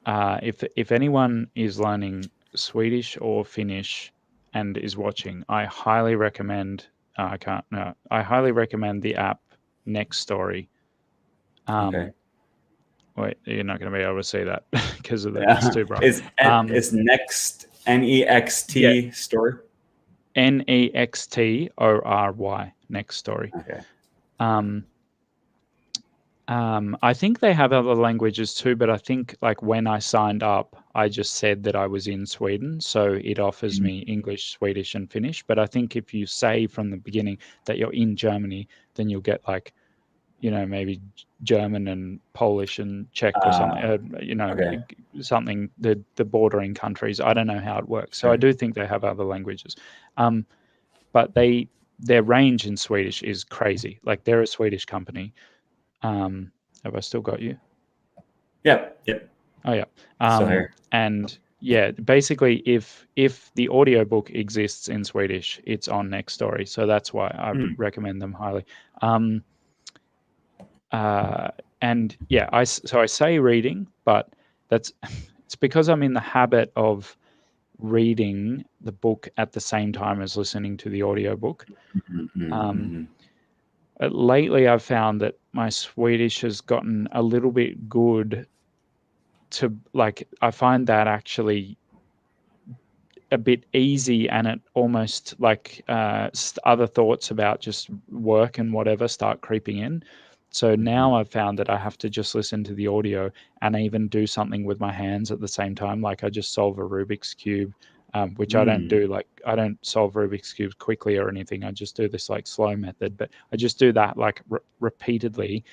If anyone is learning Swedish or Finnish and is watching, I highly recommend. I highly recommend the app Next Story. Okay. Wait, you're not going to be able to see that because of it's too bright. It's Next NEXT Story. NEXTORY Next Story. Okay. I think they have other languages too, but I think like when I signed up, I just said that I was in Sweden, so it offers me English, Swedish, and Finnish. But I think if you say from the beginning that you're in Germany, then you'll get like, maybe German and Polish and Czech or something. Something the bordering countries. I don't know how it works. So I do think they have other languages, but their range in Swedish is crazy. Like they're a Swedish company. Have I still got you? Yep. Oh yeah. Still here. And yeah, basically if the audiobook exists in Swedish, it's on Next Story. So that's why I recommend them highly. And yeah, I say reading, but it's because I'm in the habit of reading the book at the same time as listening to the audiobook. Lately, I've found that my Swedish has gotten a little bit good to, like, I find that actually a bit easy, and it almost like other thoughts about just work and whatever start creeping in. So now I've found that I have to just listen to the audio and even do something with my hands at the same time. Like I just solve a Rubik's Cube, which I don't do. Like I don't solve Rubik's Cubes quickly or anything. I just do this like slow method, but I just do that like repeatedly.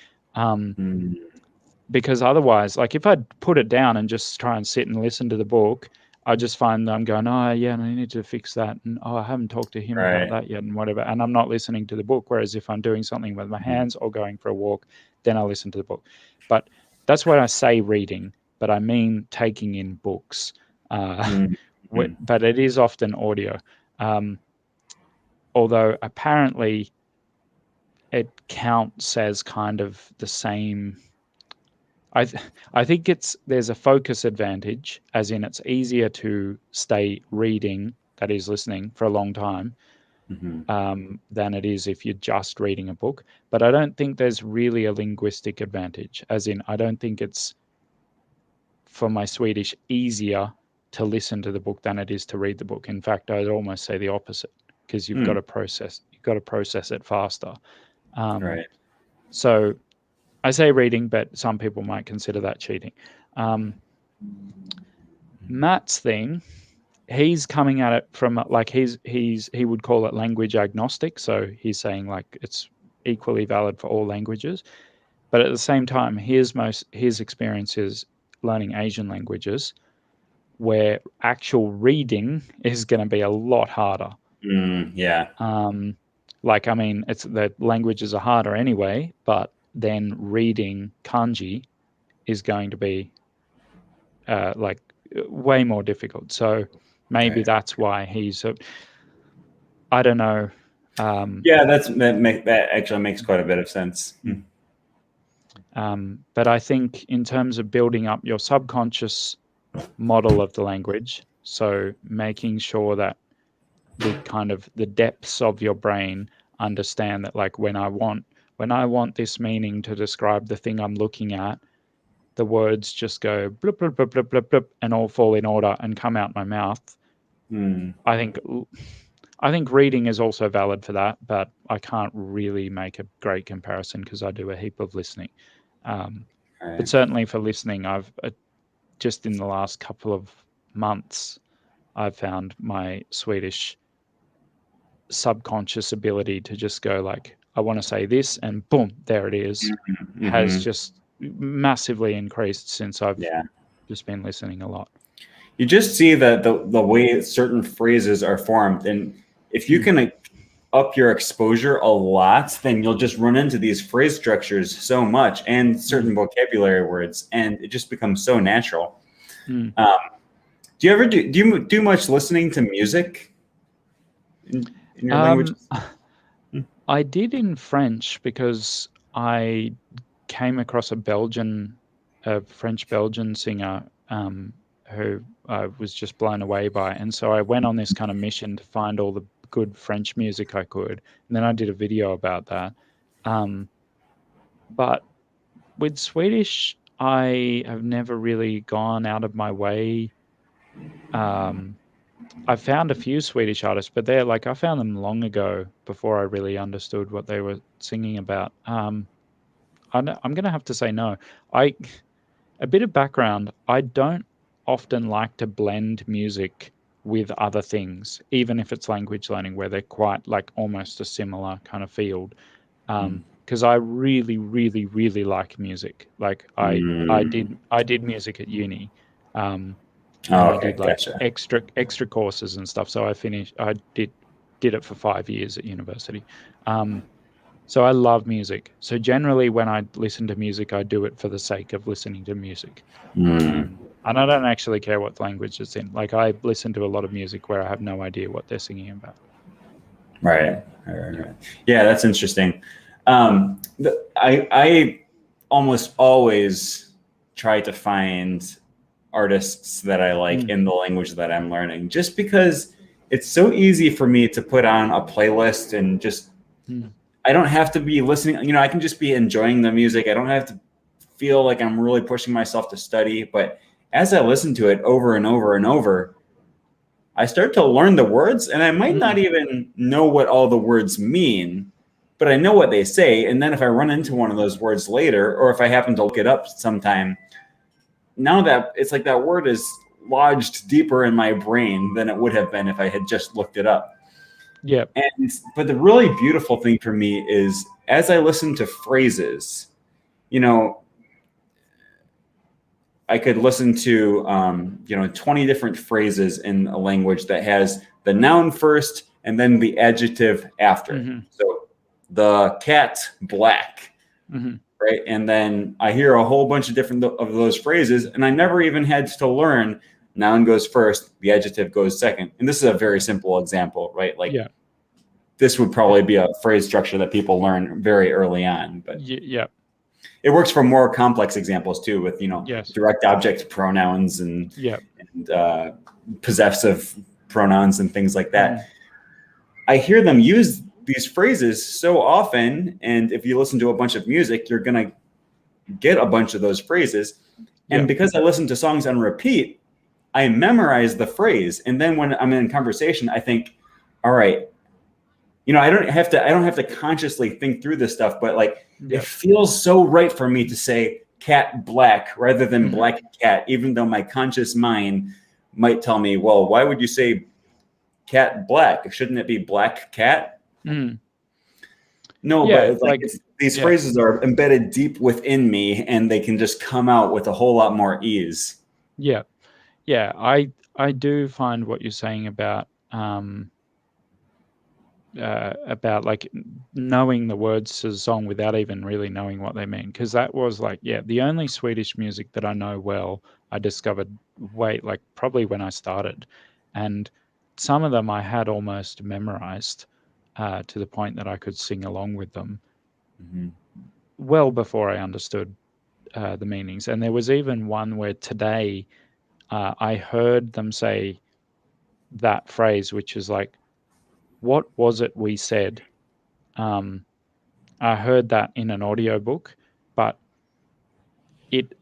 Because otherwise, like if I put it down and just try and sit and listen to the book, I just find that I'm going, oh yeah, and I need to fix that, and I haven't talked to him about that yet, and whatever, and I'm not listening to the book. Whereas if I'm doing something with my hands or going for a walk, then I listen to the book. But that's what I say reading, but I mean taking in books, but it is often audio. Although apparently it counts as kind of the same. I think there's a focus advantage, as in it's easier to stay reading, that is listening, for a long time than it is if you're just reading a book. But I don't think there's really a linguistic advantage, as in I don't think it's, for my Swedish, easier to listen to the book than it is to read the book. In fact, I'd almost say the opposite, because you've got to process it faster. Right. So I say reading, but some people might consider that cheating. Matt's thing, he's coming at it from like he would call it language agnostic. So he's saying like it's equally valid for all languages, but at the same time, his experience is learning Asian languages, where actual reading is going to be a lot harder. Yeah. Like, I mean, it's the languages are harder anyway, but then reading kanji is going to be like way more difficult. So maybe that's why he's. I don't know. Yeah, that actually makes quite a bit of sense. But I think in terms of building up your subconscious model of the language, so making sure that the depths of your brain understand that, like, when I want this meaning to describe the thing I'm looking at, the words just go blip, blip, blip, blip, blip, blip, and all fall in order and come out my mouth. I think reading is also valid for that, but I can't really make a great comparison because I do a heap of listening. But certainly for listening, I've just in the last couple of months, I've found my Swedish subconscious ability to just go like, I want to say this, and boom, there it is, has just massively increased since I've just been listening a lot. You just see that the way certain phrases are formed, and if you can up your exposure a lot, then you'll just run into these phrase structures so much and certain vocabulary words, and it just becomes so natural. Do you do much listening to music in your language? I did in French because I came across a French-Belgian singer who I was just blown away by. And so I went on this kind of mission to find all the good French music I could. And then I did a video about that. But with Swedish, I have never really gone out of my way. I found a few Swedish artists, but they're like, I found them long ago before I really understood what they were singing about. I'm going to have to say no. A bit of background, I don't often like to blend music with other things, even if it's language learning, where they're quite like almost a similar kind of field. Because I really, really, really like music. Like I did music at uni. I did like extra courses and stuff. So I did it for 5 years at university. So I love music. So generally when I listen to music, I do it for the sake of listening to music. And I don't actually care what language it's in. Like, I listen to a lot of music where I have no idea what they're singing about. Right. Yeah, that's interesting. I almost always try to find artists that I like in the language that I'm learning, just because it's so easy for me to put on a playlist and just I don't have to be listening, I can just be enjoying the music. I don't have to feel like I'm really pushing myself to study, but as I listen to it over and over and over, I start to learn the words, and I might not even know what all the words mean, but I know what they say. And then if I run into one of those words later, or if I happen to look it up sometime, now that it's like that word is lodged deeper in my brain than it would have been if I had just looked it up. Yeah. But the really beautiful thing for me is as I listen to phrases, I could listen to 20 different phrases in a language that has the noun first and then the adjective after. So the cat black, right? And then I hear a whole bunch of different of those phrases, and I never even had to learn noun goes first, the adjective goes second. And this is a very simple example, right? Like Yeah. this would probably be a phrase structure that people learn very early on, but Yeah. it works for more complex examples too, with, Yes. direct object pronouns and, Yeah. and possessive pronouns and things like that. Mm. I hear them use these phrases so often, and if you listen to a bunch of music, you're gonna get a bunch of those phrases. And because I listen to songs on repeat, I memorize the phrase. And then when I'm in conversation, I think, all right, I don't have to consciously think through this stuff, but like it feels so right for me to say cat black rather than black cat, even though my conscious mind might tell me, well, why would you say cat black? Shouldn't it be black cat? Mm. No, Yeah, but these phrases are embedded deep within me, and they can just come out with a whole lot more ease. Yeah. I do find what you're saying about like knowing the words to the song without even really knowing what they mean, because that was like the only Swedish music that I know well I discovered probably when I started, and some of them I had almost memorized to the point that I could sing along with them well before I understood the meanings. And there was even one where today I heard them say that phrase, which is like, what was it we said? I heard that in an audiobook, but it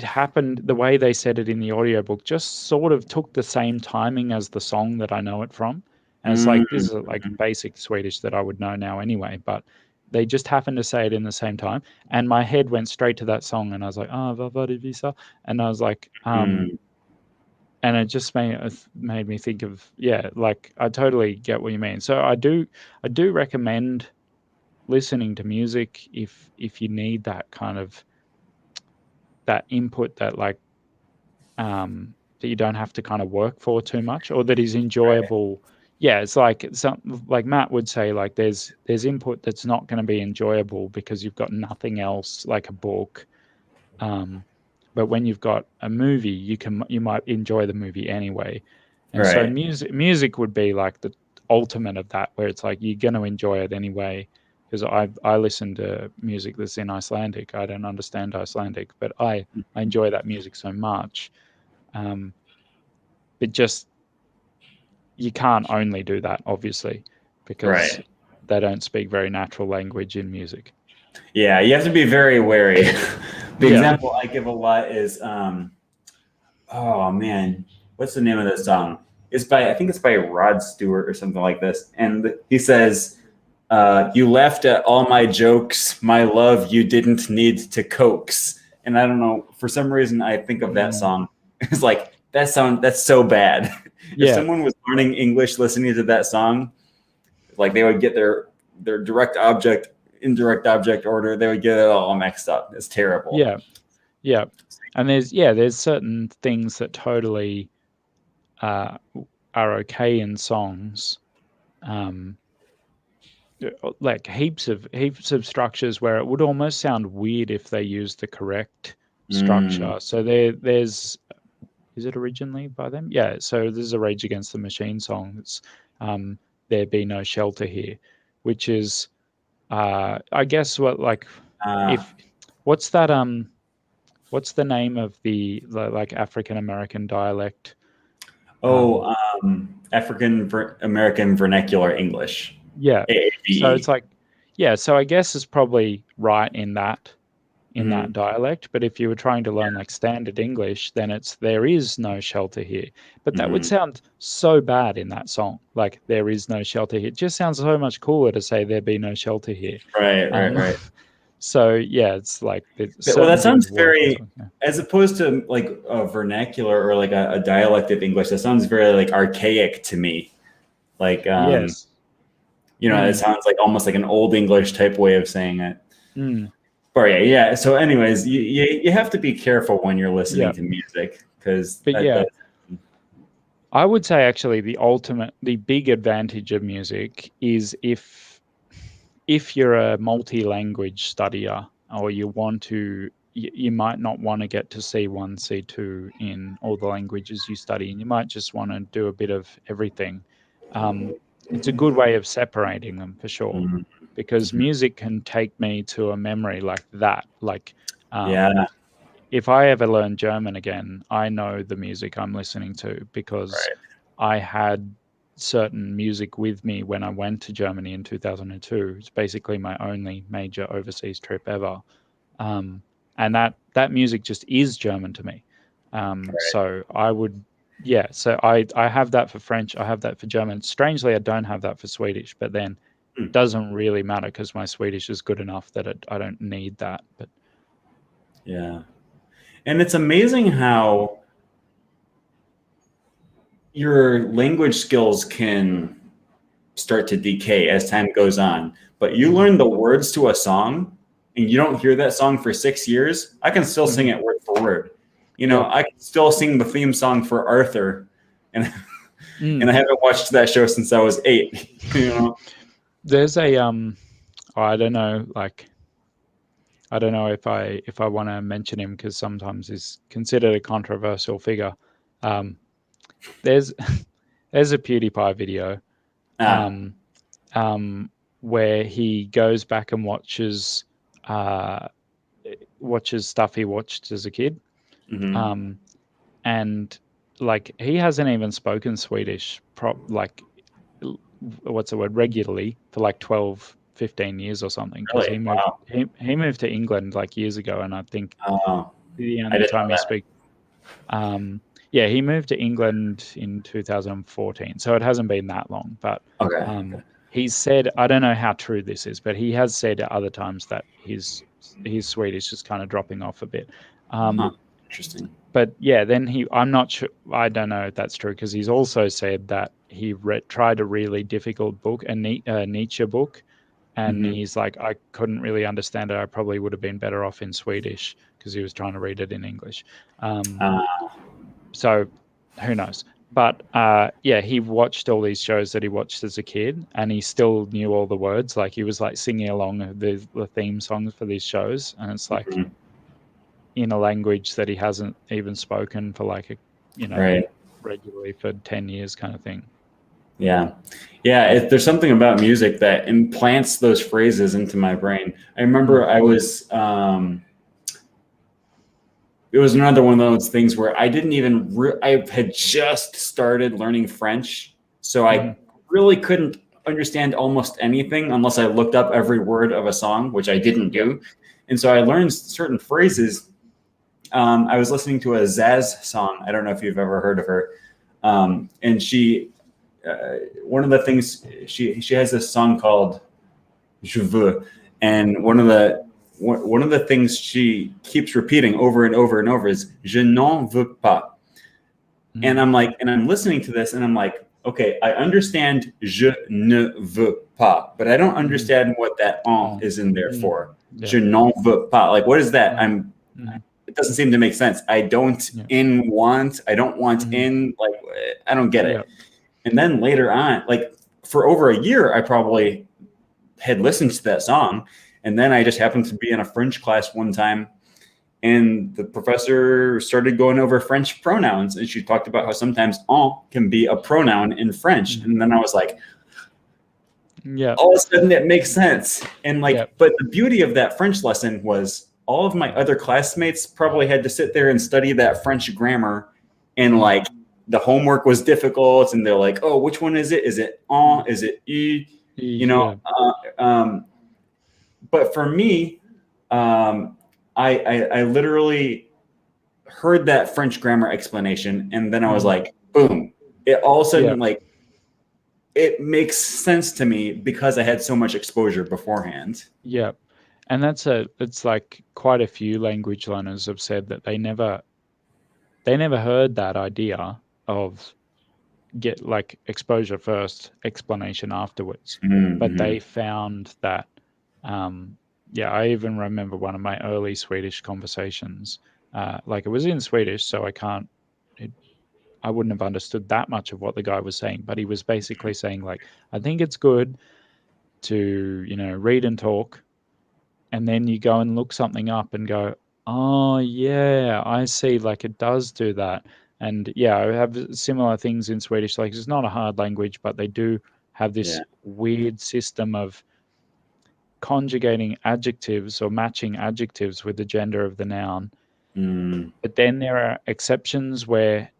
happened the way they said it in the audiobook just sort of took the same timing as the song that I know it from. And it's like, this is like basic Swedish that I would know now anyway, but they just happened to say it in the same time. And my head went straight to that song, and I was like, vad var det vi sa? And I was like, and it just made me think of, like I totally get what you mean. So I do recommend listening to music if you need that kind of that input that like that you don't have to kind of work for too much, or that is enjoyable. Right. Yeah, it's like like Matt would say, like there's input that's not going to be enjoyable because you've got nothing else, like a book. But when you've got a movie, you might enjoy the movie anyway. And right. So music would be like the ultimate of that, where it's like you're going to enjoy it anyway. Because I listen to music that's in Icelandic. I don't understand Icelandic, but I enjoy that music so much. But just you can't only do that, obviously, because they don't speak very natural language in music. Yeah, you have to be very wary. The example I give a lot is, oh man, what's the name of this song? I think it's by Rod Stewart or something like this. And he says, you laughed at all my jokes, my love, you didn't need to coax. And I don't know, for some reason, I think of that song. It's like, that's so bad. If someone was learning English listening to that song, like they would get their direct object, indirect object order, they would get it all mixed up. It's terrible. Yeah. And there's certain things that totally are okay in songs. Like heaps of structures where it would almost sound weird if they used the correct structure. So there's, is it originally by them? Yeah. So there's a Rage Against the Machine song that's There Be No Shelter Here, which is I guess what's that what's the name of the like African American dialect? African American Vernacular English. Yeah. AAVE. So it's like, so I guess it's probably right in that dialect. But if you were trying to learn like standard English, then it's There Is No Shelter Here. But that would sound so bad in that song. Like, there is no shelter here. It just sounds so much cooler to say there be no shelter here. Right. So it's like, well, that sounds very, as opposed to like a vernacular or like a dialect of English, that sounds very like archaic to me. Like, yes. It sounds like almost like an old English type way of saying it. But yeah. So anyways, you have to be careful when you're listening to music, because I would say actually the big advantage of music is if you're a multi-language studier, or you want to you might not want to get to C1, C2 in all the languages you study, and you might just want to do a bit of everything. It's a good way of separating them for sure, because music can take me to a memory like that. Like, Yeah. if I ever learn German again, I know the music I'm listening to because Right. I had certain music with me when I went to Germany in 2002. It's basically my only major overseas trip ever. And that music just is German to me. So I would, yeah. So I have that for French. I have that for German. Strangely, I don't have that for Swedish, but then Hmm. doesn't really matter because my Swedish is good enough that I don't need that. But Yeah. And it's amazing how your language skills can start to decay as time goes on. But you learn the words to a song and you don't hear that song for 6 years, I can still sing it word for word. You know, Yep. I can still sing the theme song for Arthur, and Mm. I haven't watched that show since I was 8. You know, There's a I don't know, like I don't know if I want to mention him because sometimes he's considered a controversial figure. Um, there's there's a PewDiePie video ah, where he goes back and uh, watches stuff he watched as a kid, mhm. um, and like he hasn't even spoken Swedish what's the word, regularly for like 12, 15 years or something, because Really? Wow. he moved to England like years ago, and I think Oh, the I only didn't know time he that. speaks yeah, he moved to England in 2014, so it hasn't been that long. But Okay. he's said, I don't know how true this is, but he has said at other times that his Swedish is kind of dropping off a bit. Huh. Interesting. But yeah, then I'm not sure. I don't know if that's true because he's also said that he tried a really difficult book, a Nietzsche book, and Hmm. he's like, I couldn't really understand it. I probably would have been better off in Swedish because he was trying to read it in English. Uh, So who knows? But yeah, he watched all these shows that he watched as a kid, and he still knew all the words. Like he was like singing along the theme songs for these shows, and it's like mhm. in a language that he hasn't even spoken for like Right. regularly for 10 years kind of thing. Yeah. Yeah. There's something about music that implants those phrases into my brain. I remember it was another one of those things where I didn't even, I had just started learning French. So Mm-hmm. I really couldn't understand almost anything unless I looked up every word of a song, which I didn't do. And so I learned certain phrases. I was listening to a Zaz song. I don't know if you've ever heard of her. And one of the things, she has this song called Je veux. And one of the things she keeps repeating over and over and over is je n'en veux pas. And I'm listening to this and I'm like, okay, I understand je ne veux pas, but I don't understand what that en is in there for. Yeah. Je n'en veux pas. Like, what is that? It doesn't seem to make sense. I don't want, I don't want in, like, I don't get it. And then later on, like for over a year, I probably had listened to that song. And then I just happened to be in a French class one time, and the professor started going over French pronouns, and she talked about how sometimes en can be a pronoun in French. And then I was like, all of a sudden it makes sense. And like, but the beauty of that French lesson was all of my other classmates probably had to sit there and study that French grammar, and like the homework was difficult, and they're like, oh, which one is it? Is it en? Is it e? You know, but for me, I literally heard that French grammar explanation, and then I was like, boom! It all of a sudden like it makes sense to me because I had so much exposure beforehand. Yeah, and it's like quite a few language learners have said that they never heard that idea of get like exposure first, explanation afterwards. But they found that, I even remember one of my early Swedish conversations. Like it was in Swedish, so I wouldn't have understood that much of what the guy was saying. But he was basically saying like, I think it's good to read and talk, and then you go and look something up and go, Oh, yeah, I see. Like it does do that. And yeah, I have similar things in Swedish. Like it's not a hard language, but they do have this Yeah. weird system of conjugating adjectives or matching adjectives with the gender of the noun. Mm, But then there are exceptions where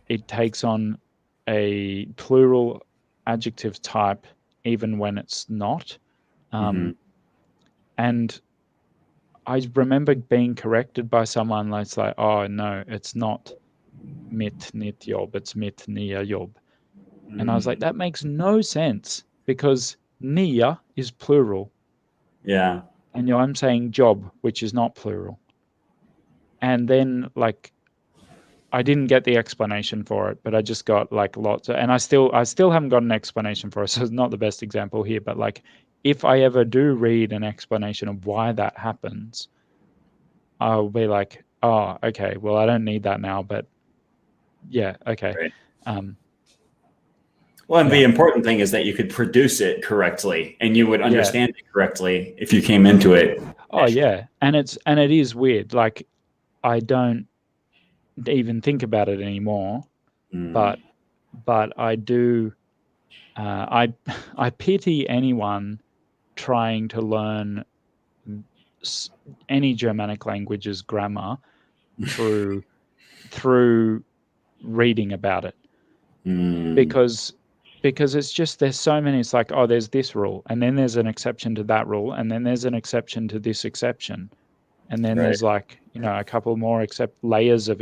it takes on a plural adjective type even when it's not. hmm. Um, and I remember being corrected by someone that's like, oh, no, it's not mit nit job, it's mit nia job. And I was like, Mm, that makes no sense because nia is plural. yeah. And I'm saying job, which is not plural. And then, like, I didn't get the explanation for it, but I just got like lots of, and I still haven't got an explanation for it. So it's not the best example here, but like if I ever do read an explanation of why that happens, I'll be like, oh, okay, well, I don't need that now, but yeah, okay. Right. Um, Well, and the yeah, important thing is that you could produce it correctly and you would yeah. understand it correctly if you came into it Oh, naturally. yeah. And it is weird. Like I don't even think about it anymore, Mm, but I do. I I pity anyone trying to learn any Germanic language's grammar through through reading about it mm, because it's just there's so many. It's like, oh, there's this rule, and then there's an exception to that rule, and then there's an exception to this exception, and then right. there's like a couple more except layers of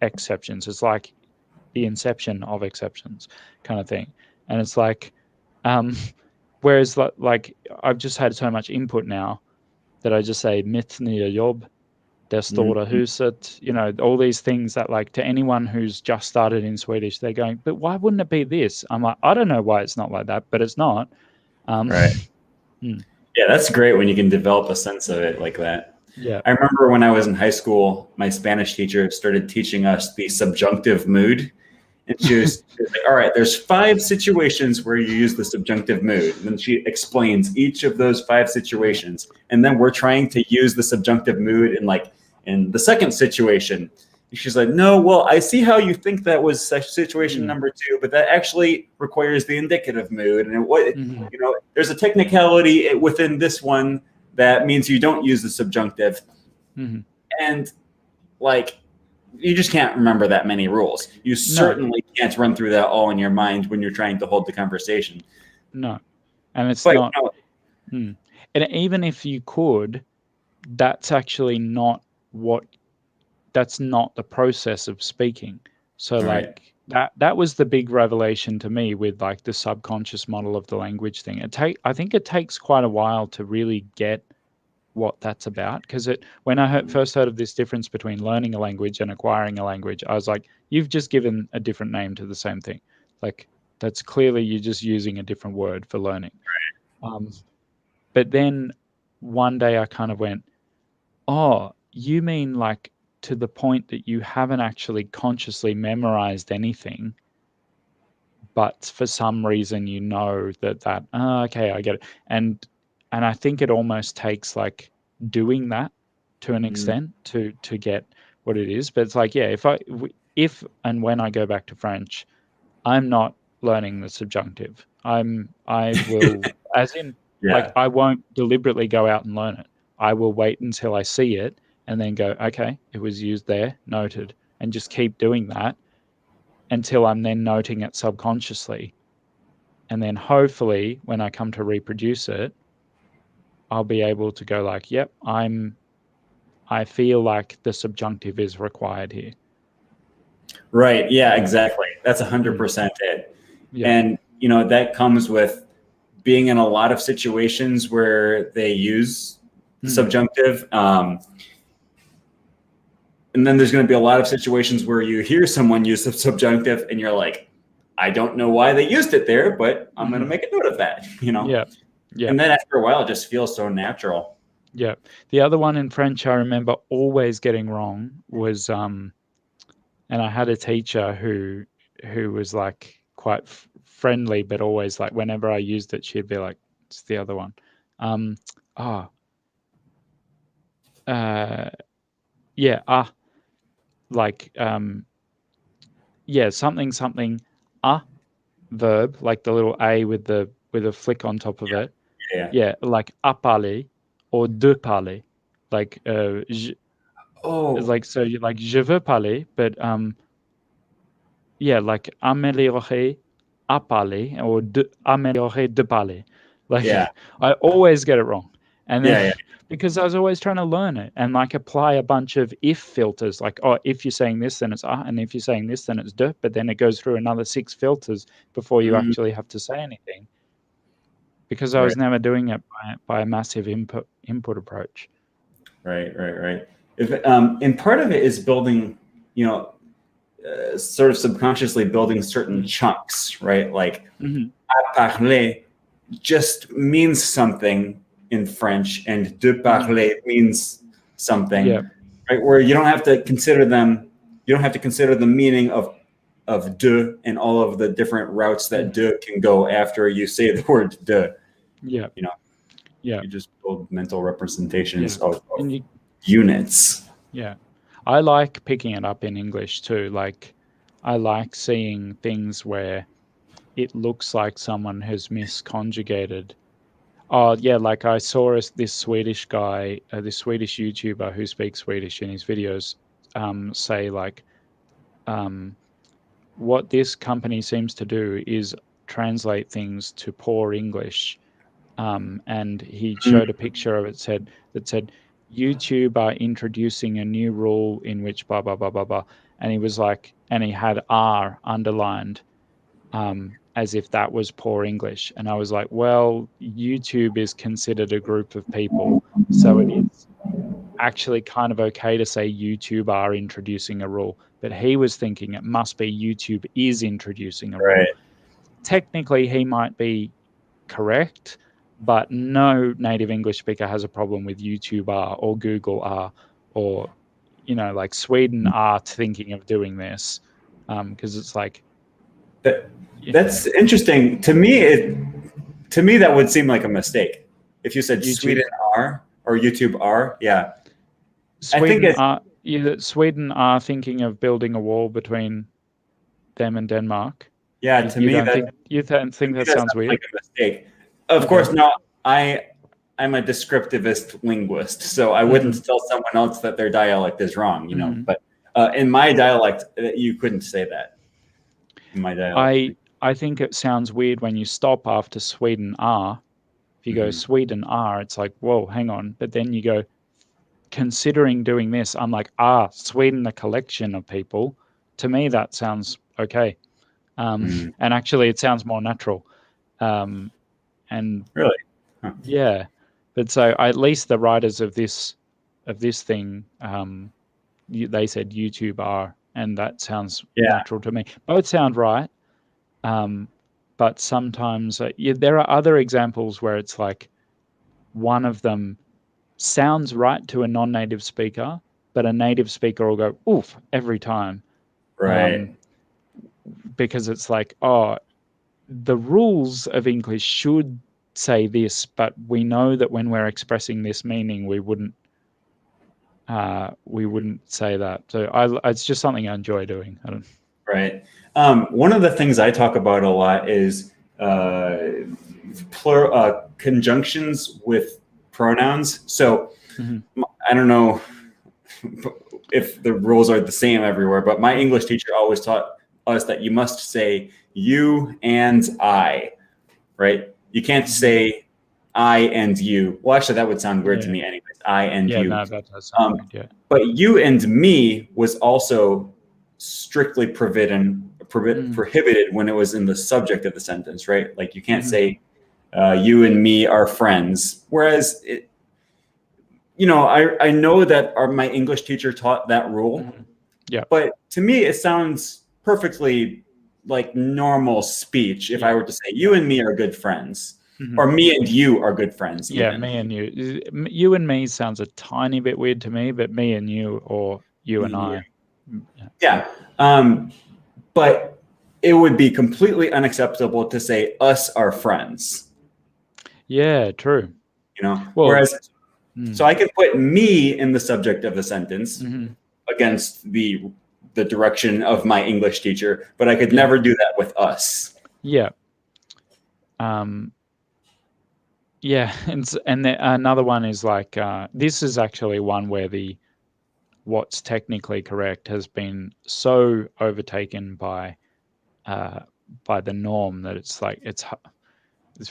exceptions. It's like the inception of exceptions kind of thing, and it's like um whereas like I've just had so much input now that I just say mitt nya jobb, der stora Mm, huset, all these things that like to anyone who's just started in Swedish, they're going, but why wouldn't it be this? I'm like, I don't know why it's not like that, but it's not. Um, right. hmm, Yeah, that's great when you can develop a sense of it like that. yeah. I remember when I was in high school, my Spanish teacher started teaching us the subjunctive mood. And she was like, all right, there's 5 situations where you use the subjunctive mood. And then she explains each of those 5 situations. And then we're trying to use the subjunctive mood in the second situation. And she's like, no, well, I see how you think that was situation Mm, number 2, but that actually requires the indicative mood. And mhm, there's a technicality within this one that means you don't use the subjunctive. mhm. And like you just can't remember that many rules. You No, certainly can't run through that all in your mind when you're trying to hold the conversation. no, and it's But not. Mm. And even if you could, that's actually not what that's not the process of speaking. So right. like that was the big revelation to me with like the subconscious model of the language thing. I think it takes quite a while to really get what that's about because it when I first heard of this difference between learning a language and acquiring a language, I was like, you've just given a different name to the same thing. Like that's clearly you're just using a different word for learning. Um, but then one day I kind of went, oh, you mean like to the point that you haven't actually consciously memorized anything, but for some reason okay, I get it. And I think it almost takes like doing that to an Mm, extent to get what it is. But it's like, yeah, if and when I go back to French, I'm not learning the subjunctive. I will, as in, like, yeah. I won't deliberately go out and learn it. I will wait until I see it and then go, okay, it was used there, noted, and just keep doing that until I'm then noting it subconsciously. And then hopefully when I come to reproduce it, I'll be able to go like, yep, I feel like the subjunctive is required here. Right. Yeah, Yeah. exactly. That's Mm. 100% it. Yeah. And, that comes with being in a lot of situations where they use the Mm. subjunctive. And then there's going to be a lot of situations where you hear someone use the subjunctive and you're like, I don't know why they used it there, but I'm going to Hmm. make a note of that. Yeah. Yeah. And then after a while, it just feels so natural. Yeah. The other one in French I remember always getting wrong was and I had a teacher who was like quite friendly, but always like whenever I used it, she'd be like, "It's the other one." Um, oh, yeah, like yeah, something verb, like the little a with a flick on top of Yeah. it. Yeah. Yeah, like à parler or de parler. Like it's Oh, like so you like je veux parler, but yeah, like améliorer à parler or améliorer de parler. Like yeah. I always get it wrong. And then Yeah. Yeah. because I was always trying to learn it and like apply a bunch of if filters, like, oh, if you're saying this, then it's and if you're saying this, then it's de, but then it goes through another 6 filters before you Mm, actually have to say anything. Because I right. was never doing it by a massive input approach. Right. If and part of it is building, you know, sort of subconsciously building certain chunks, right? Like Mhm. à parler just means something in French, and de parler means something, Yeah, right? Where you don't have to consider them. You don't have to consider the meaning of de and all of the different routes that de can go after you say the word de. yeah, You know, yeah, you just build mental representations yeah. of And you, units. yeah, I like picking it up in English too. Like, I like seeing things where it looks like someone has misconjugated. Oh, yeah, like I saw this Swedish guy, this Swedish YouTuber who speaks Swedish in his videos, say like, um, what this company seems to do is translate things to poor English. And he showed a picture of it that said YouTube are introducing a new rule in which blah blah blah blah blah, and he was like, and he had R underlined, as if that was poor English, and I was like, well, YouTube is considered a group of people, so it is actually kind of okay to say YouTube are introducing a rule, but he was thinking it must be YouTube is introducing a rule. Right. Technically, he might be correct, but no native English speaker has a problem with YouTube R or Google R or, like Sweden are thinking of doing this, because it's like, That yeah, that's interesting to me. To me that would seem like a mistake if you said YouTube, Sweden R or YouTube R. Yeah, I think it's Sweden are thinking of building a wall between them and Denmark. yeah. You, To you me don't that think you don't to think me that that sounds sounds like weird? a mistake. Of Okay. course, now I'm a descriptivist linguist, so I wouldn't tell someone else that their dialect is wrong. But in my dialect, you couldn't say that. In my dialect. I think it sounds weird when you stop after Sweden are. If you go Mhm. Sweden are, it's like, whoa, hang on. But then you go, considering doing this, I'm like, Sweden, a collection of people. To me, that sounds okay. Mm. And actually, it sounds more natural. Um, and Really? Huh. yeah, but so at least the writers of this thing, they said YouTube are, and that sounds Yeah. natural to me. Both sound right. But sometimes there are other examples where it's like one of them sounds right to a non-native speaker, but a native speaker will go oof every time, Right. because it's like, oh, the rules of English should say this, but we know that when we're expressing this meaning, we wouldn't say that. So it's just something I enjoy doing. I don't. Right. One of the things I talk about a lot is conjunctions with pronouns. So Mhm. I don't know if the rules are the same everywhere, but my English teacher always taught us that you must say you and I, right? You can't say I and you. Well, actually, that would sound weird to Yeah, me anyways. I and yeah, you. no, that does sound weird. Yeah. But you and me was also strictly prohibited when it was in the subject of the sentence, right? Like you can't say you and me are friends. Whereas, I know that my English teacher taught that rule, Yeah, but to me, it sounds perfectly like normal speech if I yeah. were to say you and me are good friends, Mhm. or me and you are good friends, Yeah, even. me and you. You and me sounds a tiny bit weird to me, but me and you or you and Me and you. I. Yeah. Yeah. But it would be completely unacceptable to say us are friends, Yeah, true. Well, whereas So I can put me in the subject of the sentence against the direction of my English teacher, but I could never do that with us. Yeah. Yeah, and another one is like this is actually one where what's technically correct has been so overtaken by the norm that it's like it's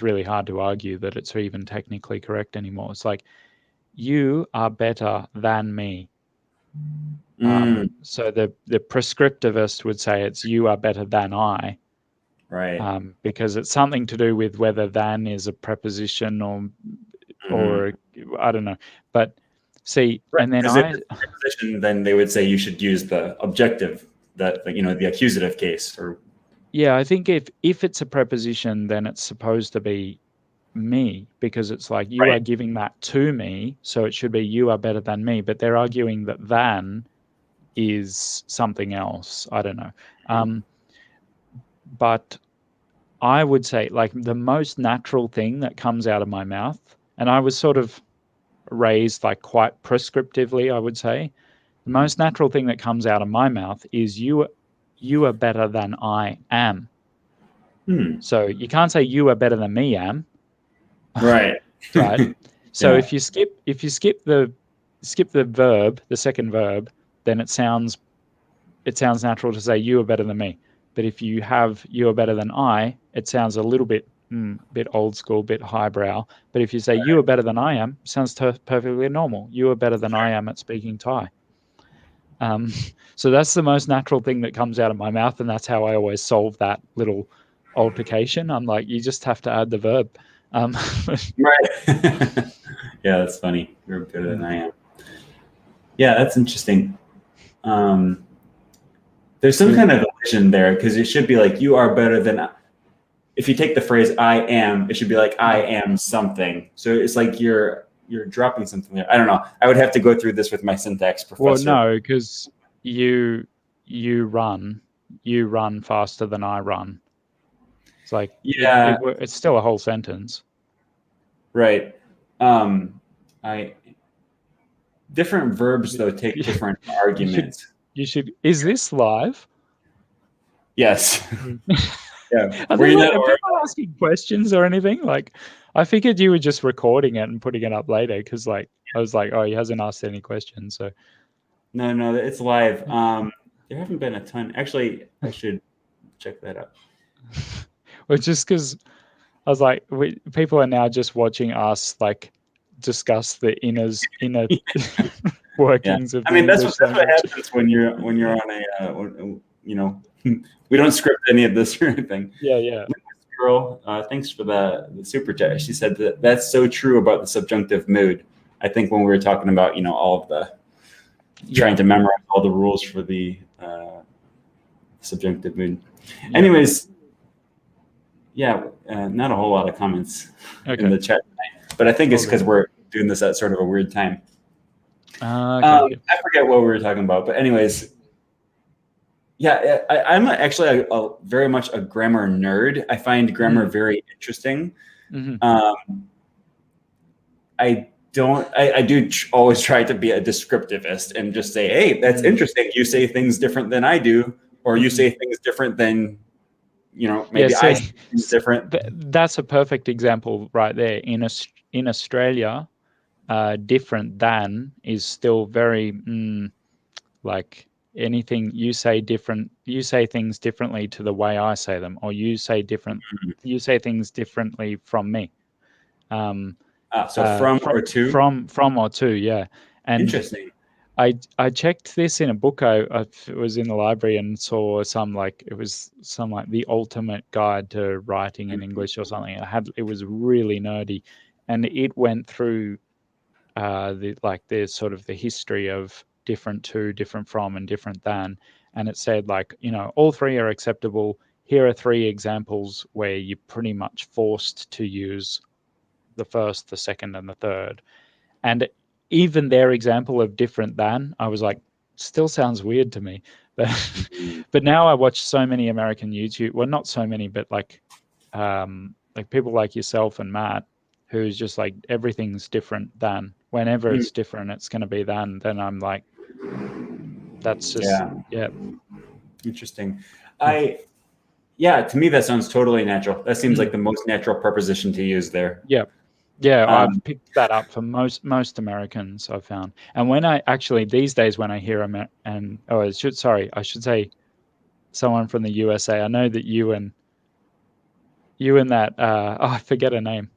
really hard to argue that it's even technically correct anymore. It's like, you are better than me. So the prescriptivist would say it's you are better than I. Right. Because it's something to do with whether than is a preposition or I don't know. But see, right. and then if it's a preposition, then they would say you should use the objective, that the accusative case. Or yeah, I think if it's a preposition, then it's supposed to be me, because it's like you are giving that to me, so it should be you are better than me. But they're arguing that than is something else. I don't know. But I would say, like, the most natural thing that comes out of my mouth, and I was sort of raised like quite prescriptively, I would say, the most natural thing that comes out of my mouth is you are better than I am. So you can't say you are better than me am. Right. Right. So if you skip the verb, the second verb, then it sounds natural to say you are better than me. But if you have you are better than I, it sounds a little bit old school, bit highbrow. But if you say you are better than I am, it sounds perfectly normal. You are better than I am at speaking Thai. So that's the most natural thing that comes out of my mouth, and that's how I always solve that little altercation. I'm like, you just have to add the verb. Right. Yeah, that's funny. You're better than I am. Yeah, that's interesting. There's some kind of illusion there, because it should be like you are better than. If you take the phrase I am, it should be like I am something. So it's like you're dropping something there. I don't know. I would have to go through this with my syntax professor. Well, no, because you run faster than I run. It's like, it's still a whole sentence. Right. Different verbs though take different arguments. You should. Is this live? Yes. Yeah. Are people asking questions or anything? Like, I figured you were just recording it and putting it up later, because like I was like, oh, he hasn't asked any questions. So no, it's live. There haven't been a ton. Actually, I should check that out. Well, just because I was like, people are now just watching us like discuss the inner workings of. I mean, that's what happens when you're on a we don't script any of this or anything. Yeah. Girl, thanks for the super chat. She said that's so true about the subjunctive mood. I think when we were talking about all of the trying to memorize all the rules for the subjunctive mood. Anyways, not a whole lot of comments in the chat tonight, but I think it's because we're doing this at sort of a weird time. I forget what we were talking about, but anyways, I'm actually a very much a grammar nerd. I find grammar very interesting. I do always try to be a descriptivist and just say, hey, that's interesting. You say things different than I do, or you say things different than, maybe I say things different. That's a perfect example right there. In Australia, different than is still very like anything you say different. You say things differently to the way I say them, or you say things differently from me. So from or to? From or to, yeah. And interesting. I checked this in a book. I was in the library and saw it was the ultimate guide to writing in English or something. It was really nerdy, and it went through the sort of the history of different to, different from, and different than, and it said all three are acceptable. Here are three examples where you're pretty much forced to use the first, the second, and the third. And even their example of different than, I was like, still sounds weird to me. But now I watch so many American YouTube, well, not so many, but like people like yourself and Matt, who's just like everything's different than. Whenever it's different, it's going to be than. Then I'm like, that's just Interesting. To me that sounds totally natural. That seems like the most natural preposition to use there. I've picked that up for most Americans, I've found. And when I actually these days when I hear I should say someone from the USA. I know that you and that I forget her name,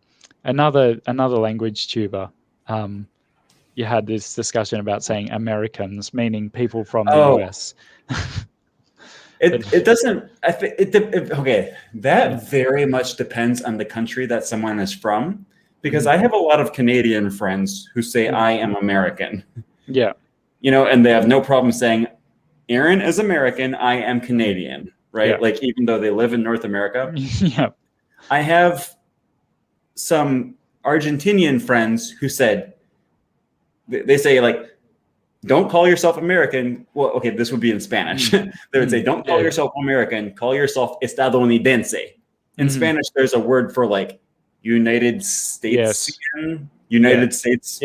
another language tuber. You had this discussion about saying Americans, meaning people from the US. It doesn't. I think that very much depends on the country that someone is from, because I have a lot of Canadian friends who say I am American. Yeah. And they have no problem saying Aaron is American, I am Canadian, right? Yeah. Like, even though they live in North America. Yeah. I have some Argentinian friends who said, they say, like, don't call yourself American. Well, okay, this would be in Spanish. They would say, don't call yourself American, call yourself estadounidense. In Spanish, there's a word for like United States, United States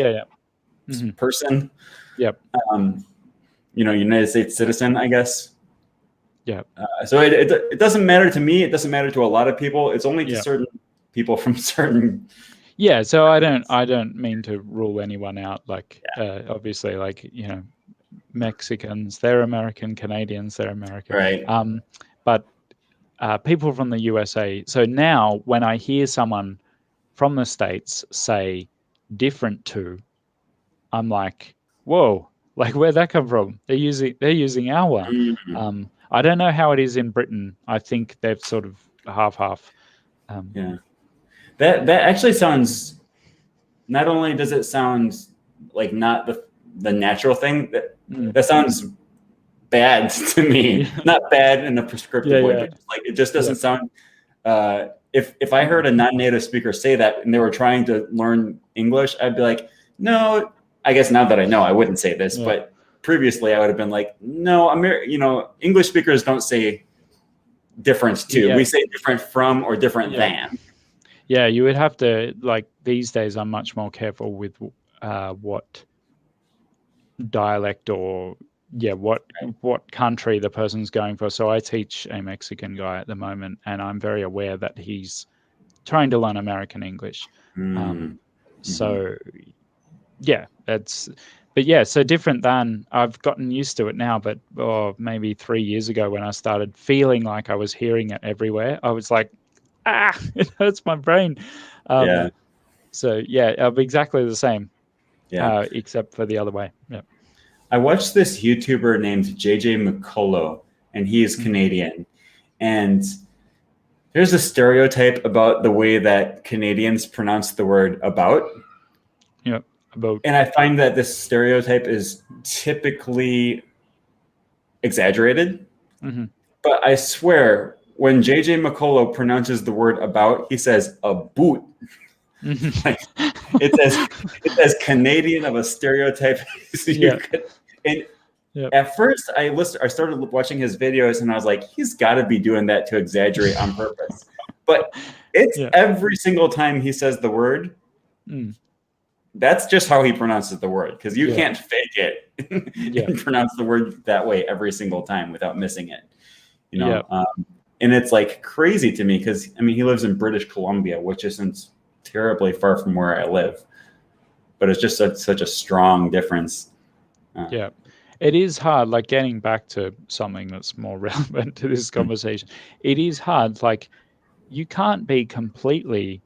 person. Yep. United States citizen, I guess. Yeah. So it doesn't matter to me. It doesn't matter to a lot of people. It's only to certain people from certain. Yeah. So I don't mean to rule anyone out. Like, obviously, like, Mexicans, they're American. Canadians, they're American. Right. But people from the USA. So now when I hear someone from the States say different to, I'm like, whoa, like, where'd that come from? They're using our one. I don't know how it is in Britain. I think they've sort of half. That actually sounds. Not only does it sound like not the natural thing, that sounds bad to me. Not bad in a prescriptive way, but like it just doesn't sound. If I heard a non-native speaker say that and they were trying to learn English, I'd be like, no. I guess now that I know, I wouldn't say this, but previously I would have been like, no, English speakers don't say different to. We say different from or different than. Yeah, you would have to, like, these days I'm much more careful with what dialect or what country the person's going for. So I teach a Mexican guy at the moment, and I'm very aware that he's trying to learn American English. So so different than, I've gotten used to it now, but maybe 3 years ago when I started feeling like I was hearing it everywhere, I was like, it hurts my brain. So I'm exactly the same, except for the other way. I watched this YouTuber named JJ McCullough, and he is Canadian, and there's a stereotype about the way that Canadians pronounce the word about. And I find that this stereotype is typically exaggerated. But I swear, when JJ McCullough pronounces the word about, he says a boot. Like, it's as Canadian of a stereotype as you could. And at first, I started watching his videos, and I was like, he's got to be doing that to exaggerate on purpose. But it's every single time he says the word. That's just how he pronounces the word, because you can't fake it and pronounce the word that way every single time without missing it. And it's like crazy to me because he lives in British Columbia, which isn't terribly far from where I live, but it's just such a strong difference. It is hard. Like, getting back to something that's more relevant to this conversation, it is hard. Like, you can't be completely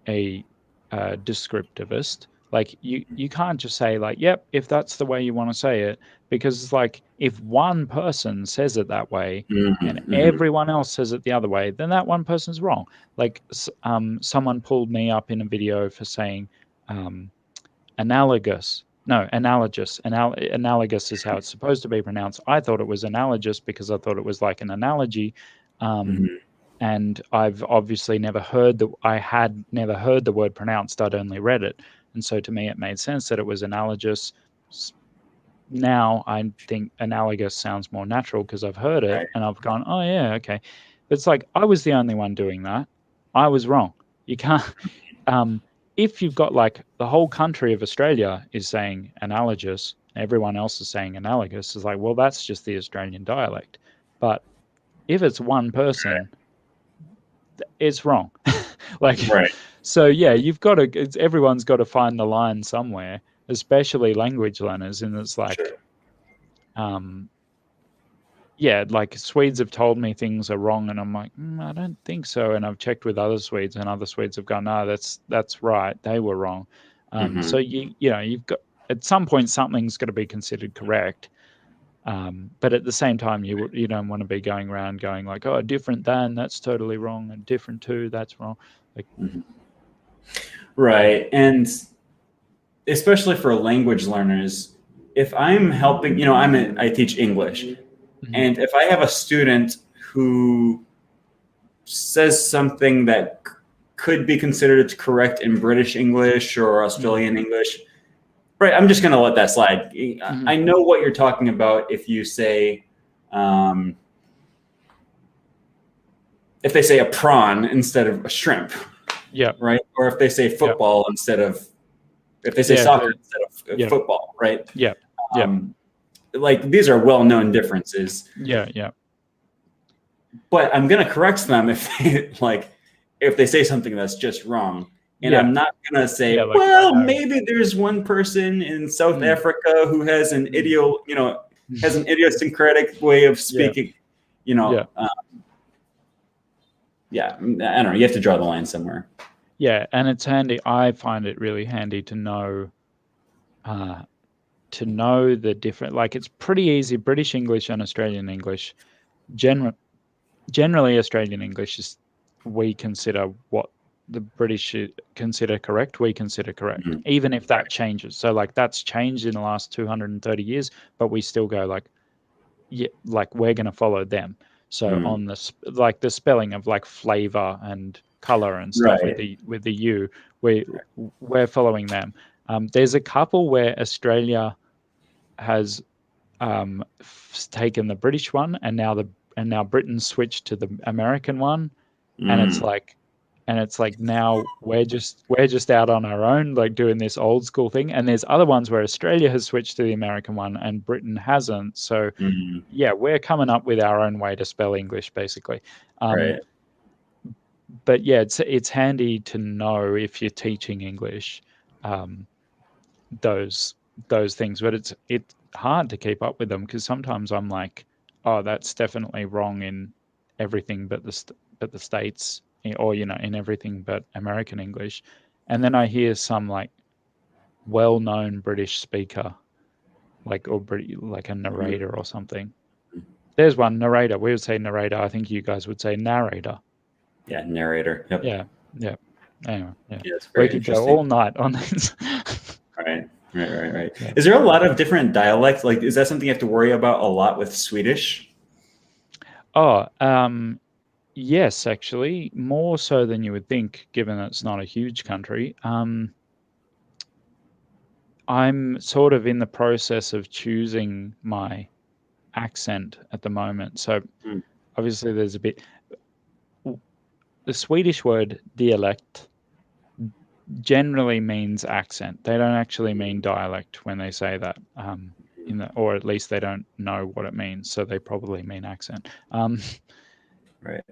a descriptivist. Like, you can't just say, like, yep, if that's the way you want to say it, because it's like, if one person says it that way and everyone else says it the other way, then that one person's wrong. Like, someone pulled me up in a video for saying analogous. No, analogous. Analogous is how it's supposed to be pronounced. I thought it was analogous because I thought it was like an analogy. And I've obviously I had never heard the word pronounced. I'd only read it. And so to me, it made sense that it was analogous. Now I think analogous sounds more natural because I've heard it and I've gone, oh yeah, okay. But it's like, I was the only one doing that. I was wrong. You can't, if you've got like the whole country of Australia is saying analogous, everyone else is saying analogous, it's like, well, that's just the Australian dialect. But if it's one person, it's wrong. Like, Right. so yeah, everyone's got to find the line somewhere, especially language learners. And it's like, Sure. yeah, like Swedes have told me things are wrong, and I'm like, I don't think so. And I've checked with other Swedes, and other Swedes have gone, no, that's right, they were wrong. So you've got, at some point something's got to be considered correct. But at the same time, you don't want to be going around going like, oh, different than, that's totally wrong, and different to, that's wrong. Like, Right. And especially for language learners, if I'm helping, I teach English. And if I have a student who says something that could be considered correct in British English or Australian English, right, I'm just going to let that slide. I know what you're talking about if you say, if they say a prawn instead of a shrimp. Yeah. Right. Or if they say football instead of, if they say soccer instead of football. Right. Yeah. Like these are well-known differences. Yeah. But I'm going to correct them if they say something that's just wrong. And I'm not going to say, maybe there's one person in South Africa who has an has an idiosyncratic way of speaking, I don't know. You have to draw the line somewhere. Yeah. And it's handy. I find it really handy to know the different, like it's pretty easy. British English and Australian English, generally Australian English is, we consider what the British consider correct, we consider correct, even if that changes. So like that's changed in the last 230 years, but we still go like, yeah, like we're going to follow them. So on this, like the spelling of like flavor and color and stuff with the U, we're following them. There's a couple where Australia has taken the British one, and now Britain switched to the American one, and it's like now we're just out on our own, like doing this old school thing. And there's other ones where Australia has switched to the American one and Britain hasn't. So yeah, we're coming up with our own way to spell English, basically. But yeah, it's handy to know if you're teaching English, those things. But it's hard to keep up with them, because sometimes I'm like, oh, that's definitely wrong in everything but the States, or in everything but American English. And then I hear some like well-known British speaker, like a narrator or something. There's one, narrator. We would say narrator. I think you guys would say narrator. Yeah, narrator. Yep. Yeah. Anyway, we could go all night on this. Right. Yeah. Is there a lot of different dialects? Like, is that something you have to worry about a lot with Swedish? Oh, yes, actually, more so than you would think, given that it's not a huge country. I'm sort of in the process of choosing my accent at the moment. So obviously there's a bit, the Swedish word dialect generally means accent. They don't actually mean dialect when they say that, or at least they don't know what it means. So they probably mean accent. Right.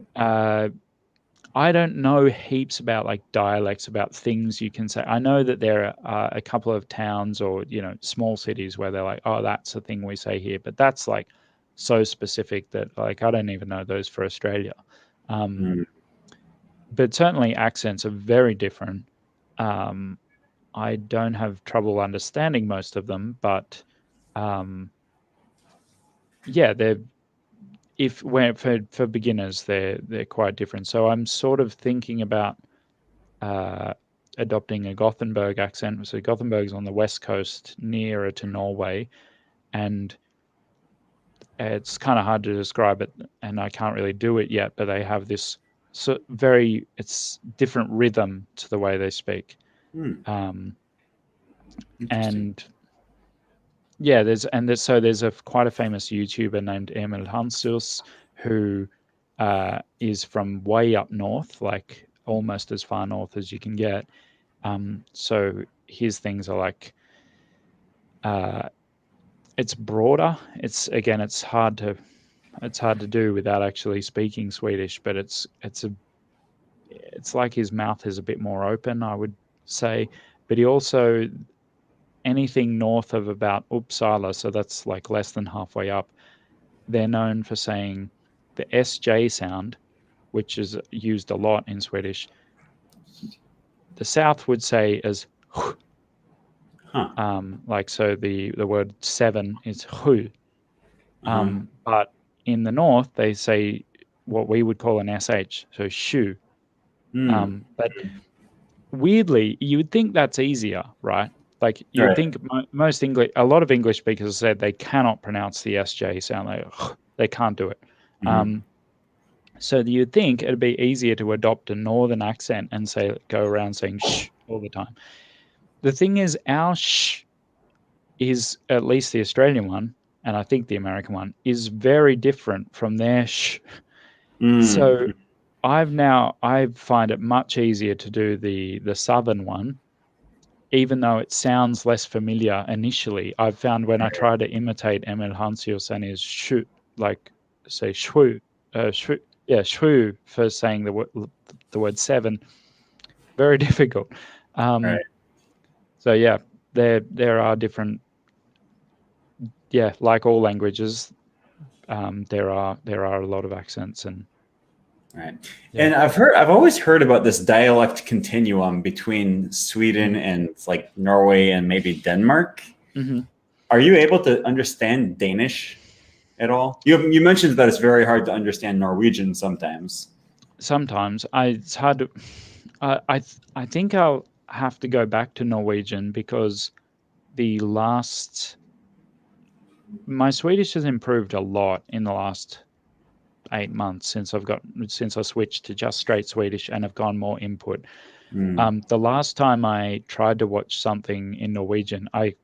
I don't know heaps about like dialects, about things you can say. I know that there are a couple of towns or, small cities where they're like, oh, that's a thing we say here. But that's like so specific that like I don't even know those for Australia. But certainly accents are very different. I don't have trouble understanding most of them, but yeah, for beginners, they're quite different. So I'm sort of thinking about adopting a Gothenburg accent. So Gothenburg's on the west coast, nearer to Norway, and it's kind of hard to describe it, and I can't really do it yet. But they have this it's different rhythm to the way they speak, and yeah, there's quite a famous YouTuber named Emil Hansus who is from way up north, like almost as far north as you can get, So his things are like, it's broader. It's hard to do without actually speaking Swedish, but it's like his mouth is a bit more open, I would say. But he also, anything north of about Uppsala, so that's like less than halfway up, they're known for saying the SJ sound, which is used a lot in Swedish. The South would say as like, so the word seven is hu. But in the North, they say what we would call an SH, so shu. But weirdly, you would think that's easier, right? Like you would think most English, a lot of English speakers said they cannot pronounce the SJ sound. They can't do it. So you'd think it'd be easier to adopt a Northern accent and go around saying shh all the time. The thing is, our shh is, at least the Australian one, and I think the American one, is very different from their shh. So I find it much easier to do the Southern one, even though it sounds less familiar initially. I've found when I try to imitate Emil Hansius and his shoo, like say shwoo, shwoo for saying the word seven, very difficult. So yeah, there are different. Yeah, like all languages, there are a lot of accents and. Right. Yeah. And I've always heard about this dialect continuum between Sweden and like Norway and maybe Denmark. Are you able to understand Danish at all? You mentioned that it's very hard to understand Norwegian sometimes. Sometimes it's hard to. I think I'll have to go back to Norwegian because my Swedish has improved a lot in the last 8 months since I switched to just straight Swedish and have gone more input. The last time I tried to watch something in Norwegian, I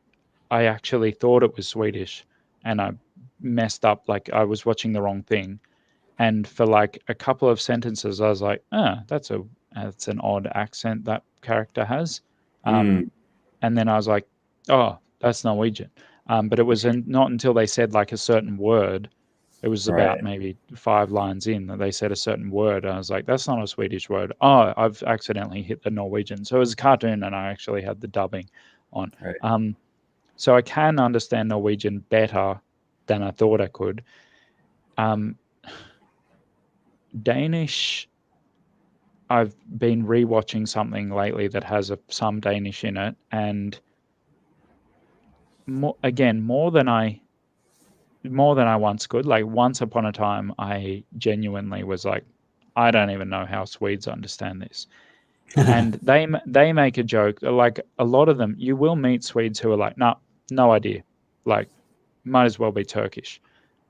actually thought it was Swedish and I messed up. Like I was watching the wrong thing. And for like a couple of sentences, I was like, that's an odd accent that character has. And then I was like, oh, that's Norwegian. But it was not until they said like a certain word, it was about maybe 5 lines in that they said a certain word. And I was like, that's not a Swedish word. Oh, I've accidentally hit the Norwegian. So it was a cartoon and I actually had the dubbing on. So I can understand Norwegian better than I thought I could. Danish, I've been rewatching something lately that has some Danish in it. And more than I once could. Like once upon a time, I genuinely was like, I don't even know how Swedes understand this. And they make a joke. Like a lot of them, you will meet Swedes who are like, no idea. Like, might as well be Turkish.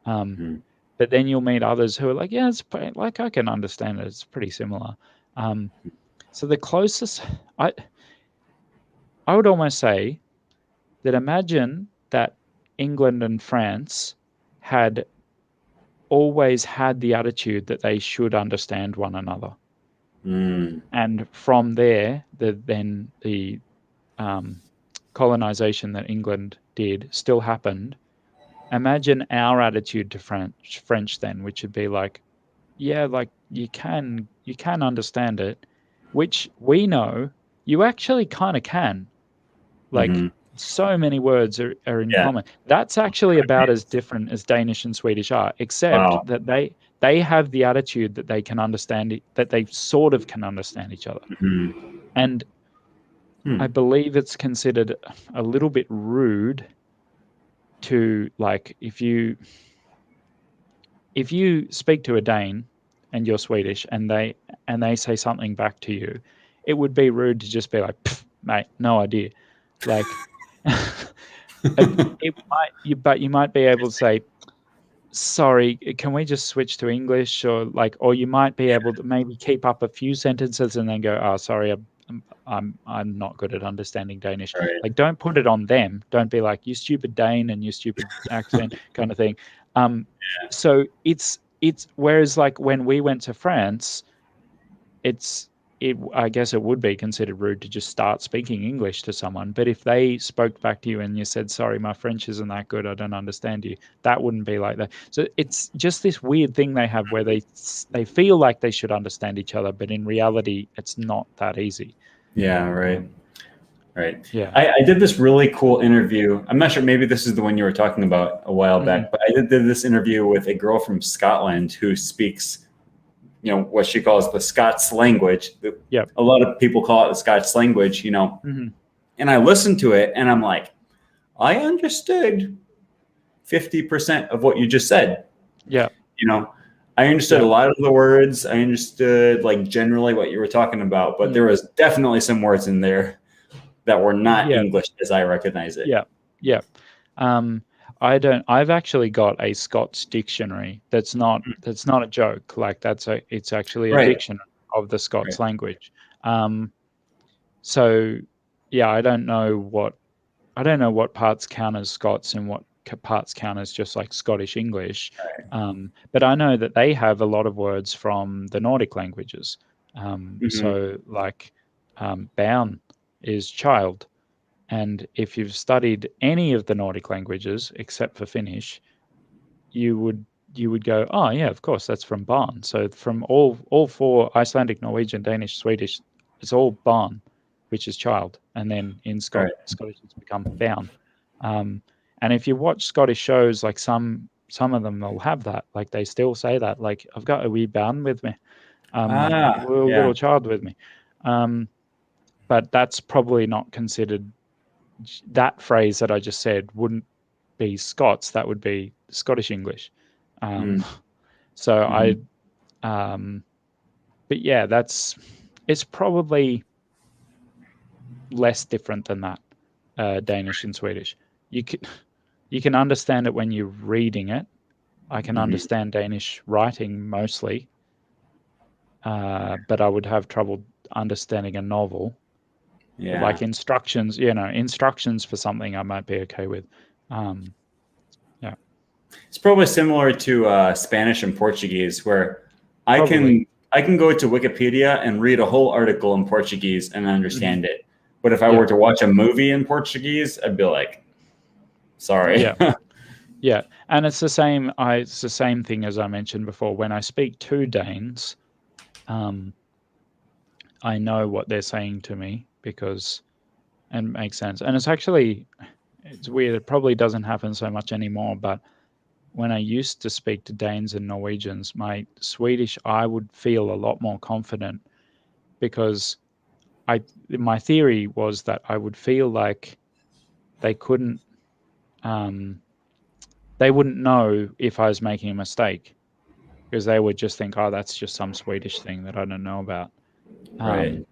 But then you'll meet others who are like, yeah, it's like I can understand it. It's pretty similar. So the closest, I would almost say that imagine that England and France had always had the attitude that they should understand one another. And from there, the colonization that England did still happened. Imagine our attitude to French then, which would be like, yeah, like you can understand it, which we know you actually kind of can. Like so many words are in common. That's actually about as different as Danish and Swedish are, except that they have the attitude that they can understand it, that they sort of can understand each other. And I believe it's considered a little bit rude to, like, if you speak to a Dane and you're Swedish and they say something back to you, it would be rude to just be like, mate, no idea. Like, but you might be able to say, sorry, can we just switch to English? Or you might be able to maybe keep up a few sentences and then go, oh, sorry, I'm not good at understanding Danish. Like, don't put it on them. Don't be like, you stupid Dane and you stupid accent kind of thing. So it's whereas like when we went to France, it's I guess it would be considered rude to just start speaking English to someone. But if they spoke back to you and you said, sorry, my French isn't that good, I don't understand you, that wouldn't be like that. So it's just this weird thing they have where they feel like they should understand each other, but in reality, it's not that easy. Yeah, right. Right. Yeah. I did this really cool interview. I'm not sure, maybe this is the one you were talking about a while back, but I did this interview with a girl from Scotland who speaks, what she calls the Scots language. Yep. A lot of people call it the Scots language, and I listened to it and I'm like, I understood 50% of what you just said. Yeah. I understood a lot of the words. I understood like generally what you were talking about, but there was definitely some words in there that were not English as I recognize it. Yeah. Yeah. I've actually got a Scots dictionary that's not a joke. Like it's actually a dictionary of the Scots language. So yeah, I don't know what parts count as Scots and what parts count as just like Scottish English. But I know that they have a lot of words from the Nordic languages. So like bairn is child. And if you've studied any of the Nordic languages except for Finnish, you would go, oh yeah, of course, that's from barn. So from all four, Icelandic, Norwegian, Danish, Swedish, it's all barn, which is child. And then in Scottish, it's become bairn. And if you watch Scottish shows, like some of them will have that, like they still say that, like I've got a wee bairn with me, little child with me. But that's probably not considered. That phrase that I just said wouldn't be Scots. That would be Scottish English. So but yeah, it's probably less different than that, Danish and Swedish. You can understand it when you're reading it. I can understand Danish writing mostly, but I would have trouble understanding a novel. Yeah. Like instructions for something I might be okay with. Yeah. It's probably similar to Spanish and Portuguese, where I can go to Wikipedia and read a whole article in Portuguese and understand it. But if I were to watch a movie in Portuguese, I'd be like, sorry. Yeah. Yeah. And it's the same thing as I mentioned before. When I speak to Danes, I know what they're saying to me and it makes sense. And it's weird. It probably doesn't happen so much anymore, but when I used to speak to Danes and Norwegians, my Swedish, I would feel a lot more confident because my theory was that I would feel like they wouldn't know if I was making a mistake because they would just think, oh, that's just some Swedish thing that I don't know about. Right.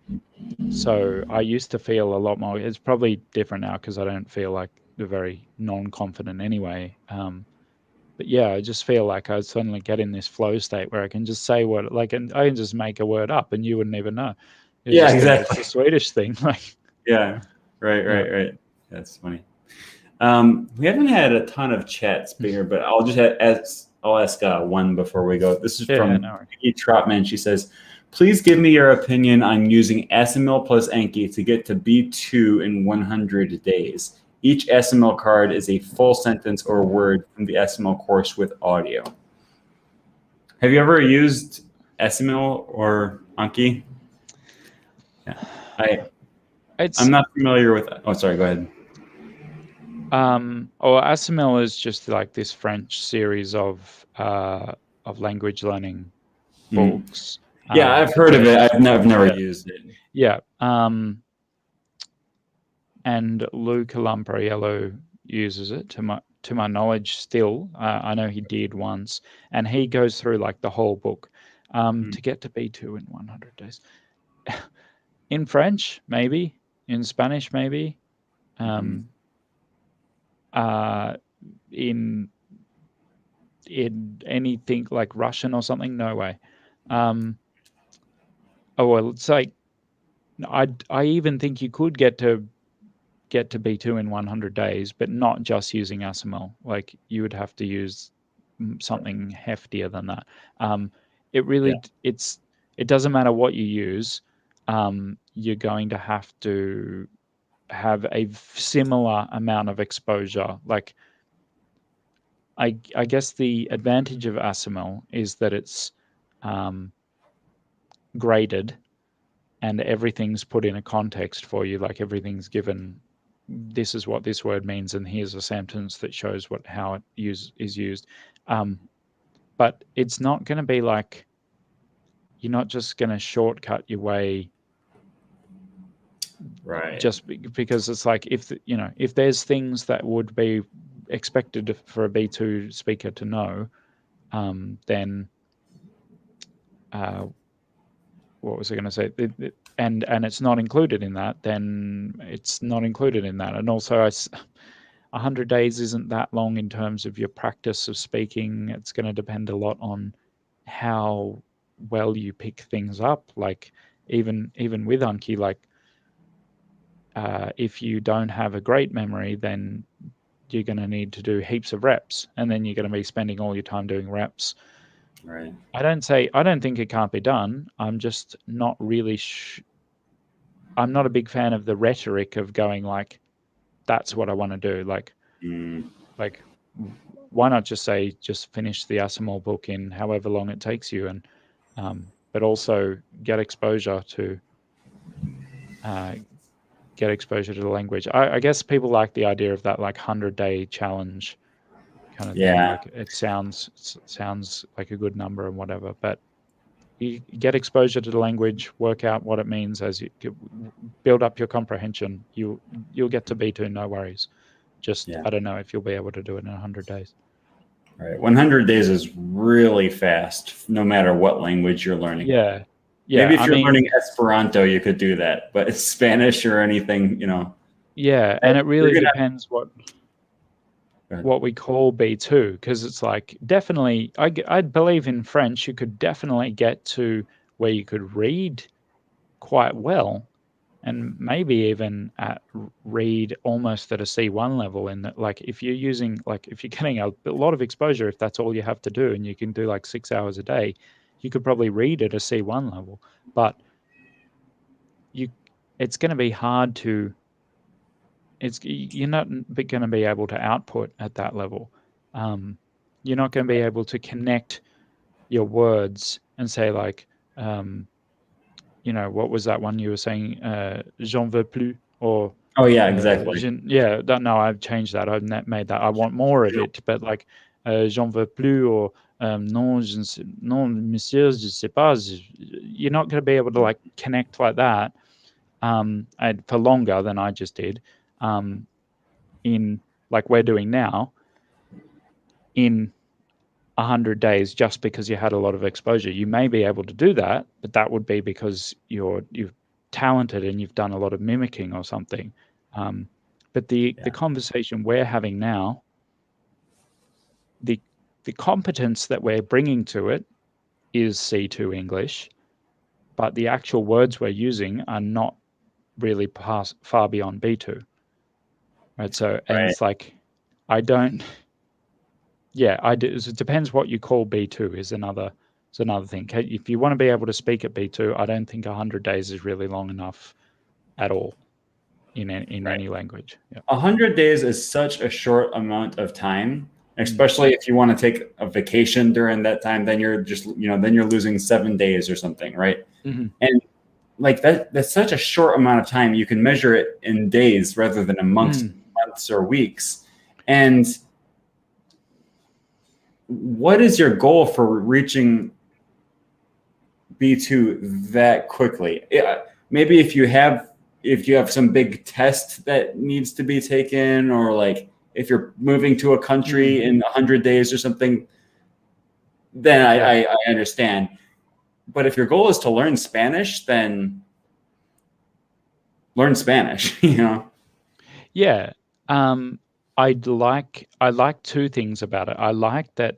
So I used to feel a lot more. It's probably different now because I don't feel like they're very non-confident anyway. But yeah, I just feel like I suddenly get in this flow state where I can just say I can just make a word up and you wouldn't even know. Exactly. It's a Swedish thing. Like. Yeah. Right. That's funny. We haven't had a ton of chats here, but I'll just ask one before we go. This is from Peggy Trotman. She says, please give me your opinion on using SML plus Anki to get to B2 in 100 days. Each SML card is a full sentence or word from the SML course with audio. Have you ever used SML or Anki? Yeah. I'm not familiar with that. Oh, sorry, go ahead. SML is just like this French series of language learning books. Yeah, I've heard of it. I've never used it. Yeah. And Lou Calampariello uses it to my knowledge still. I know he did once, and he goes through like the whole book to get to B2 in 100 days. In French, maybe. In Spanish, maybe. In anything like Russian or something, no way. It's like I even think you could get to B2 in 100 days, but not just using SML. Like you would have to use something heftier than that. It really it doesn't matter what you use. you're going to have to have a similar amount of exposure. Like, I guess the advantage of ASML is that it's graded and everything's put in a context for you. Like, everything's given, this is what this word means, and here's a sentence that shows how it is used. But it's not going to be like, you're not just going to shortcut your way, Right. just because it's like, if there's things that would be expected for a B2 speaker to know, then what was I going to say? And it's not included in that, then it's not included in that. And also, 100 days isn't that long in terms of your practice of speaking. It's going to depend a lot on how well you pick things up. Like, even with Anki, like, if you don't have a great memory, then you're going to need to do heaps of reps, and then you're going to be spending all your time doing reps. Right. I don't think it can't be done. I'm just not really I'm not a big fan of the rhetoric of going like, that's what I want to do. Like, like, why not just say, just finish the ASML book in however long it takes you, and but also get exposure to the language. I guess people like the idea of that, like, 100-day challenge kind of thing. Yeah. Like, it sounds like a good number and whatever, but you get exposure to the language, work out what it means as you build up your comprehension. You'll get to B2, no worries. Just, Yeah. I don't know if you'll be able to do it in 100 days. Right. 100 days is really fast, no matter what language you're learning. Yeah. Maybe if you're learning Esperanto, you could do that, but it's Spanish or anything, Yeah, and it really depends what we call B2, because it's like, definitely, I believe in French, you could definitely get to where you could read quite well, and maybe even read almost at a C1 level. In that, like, if you're getting a lot of exposure, if that's all you have to do, and you can do like 6 hours a day, you could probably read at a C1 level. But it's going to be hard to. You're not going to be able to output at that level. You're not going to be able to connect your words and say, like, what was that one you were saying? J'en veux plus, or oh yeah, exactly. No, I've changed that. I've made that. I want more of it, but like, j'en veux plus, or non, non, monsieur, je sais pas. You're not going to be able to, like, connect like that for longer than I just did. In, like, we're doing now, in 100 days, just because you had a lot of exposure. You may be able to do that, but that would be because you're talented and you've done a lot of mimicking or something. But the conversation we're having now, the competence that we're bringing to it is C2 English, but the actual words we're using are not really far beyond B2. Right. So, and it's like, I don't. Yeah, I do. It depends what you call B2 is another thing. If you want to be able to speak at B2, I don't think 100 days is really long enough at all in any language. Yeah. 100 days is such a short amount of time, especially if you want to take a vacation during that time. Then you're just, then you're losing 7 days or something, right? Mm-hmm. And like that's such a short amount of time. You can measure it in days rather than amongst months or weeks. And what is your goal for reaching B2 that quickly? Maybe if you have some big test that needs to be taken, or like if you're moving to a country in 100 days or something, then I understand. But if your goal is to learn Spanish, then learn Spanish, Yeah. I like two things about it. I like that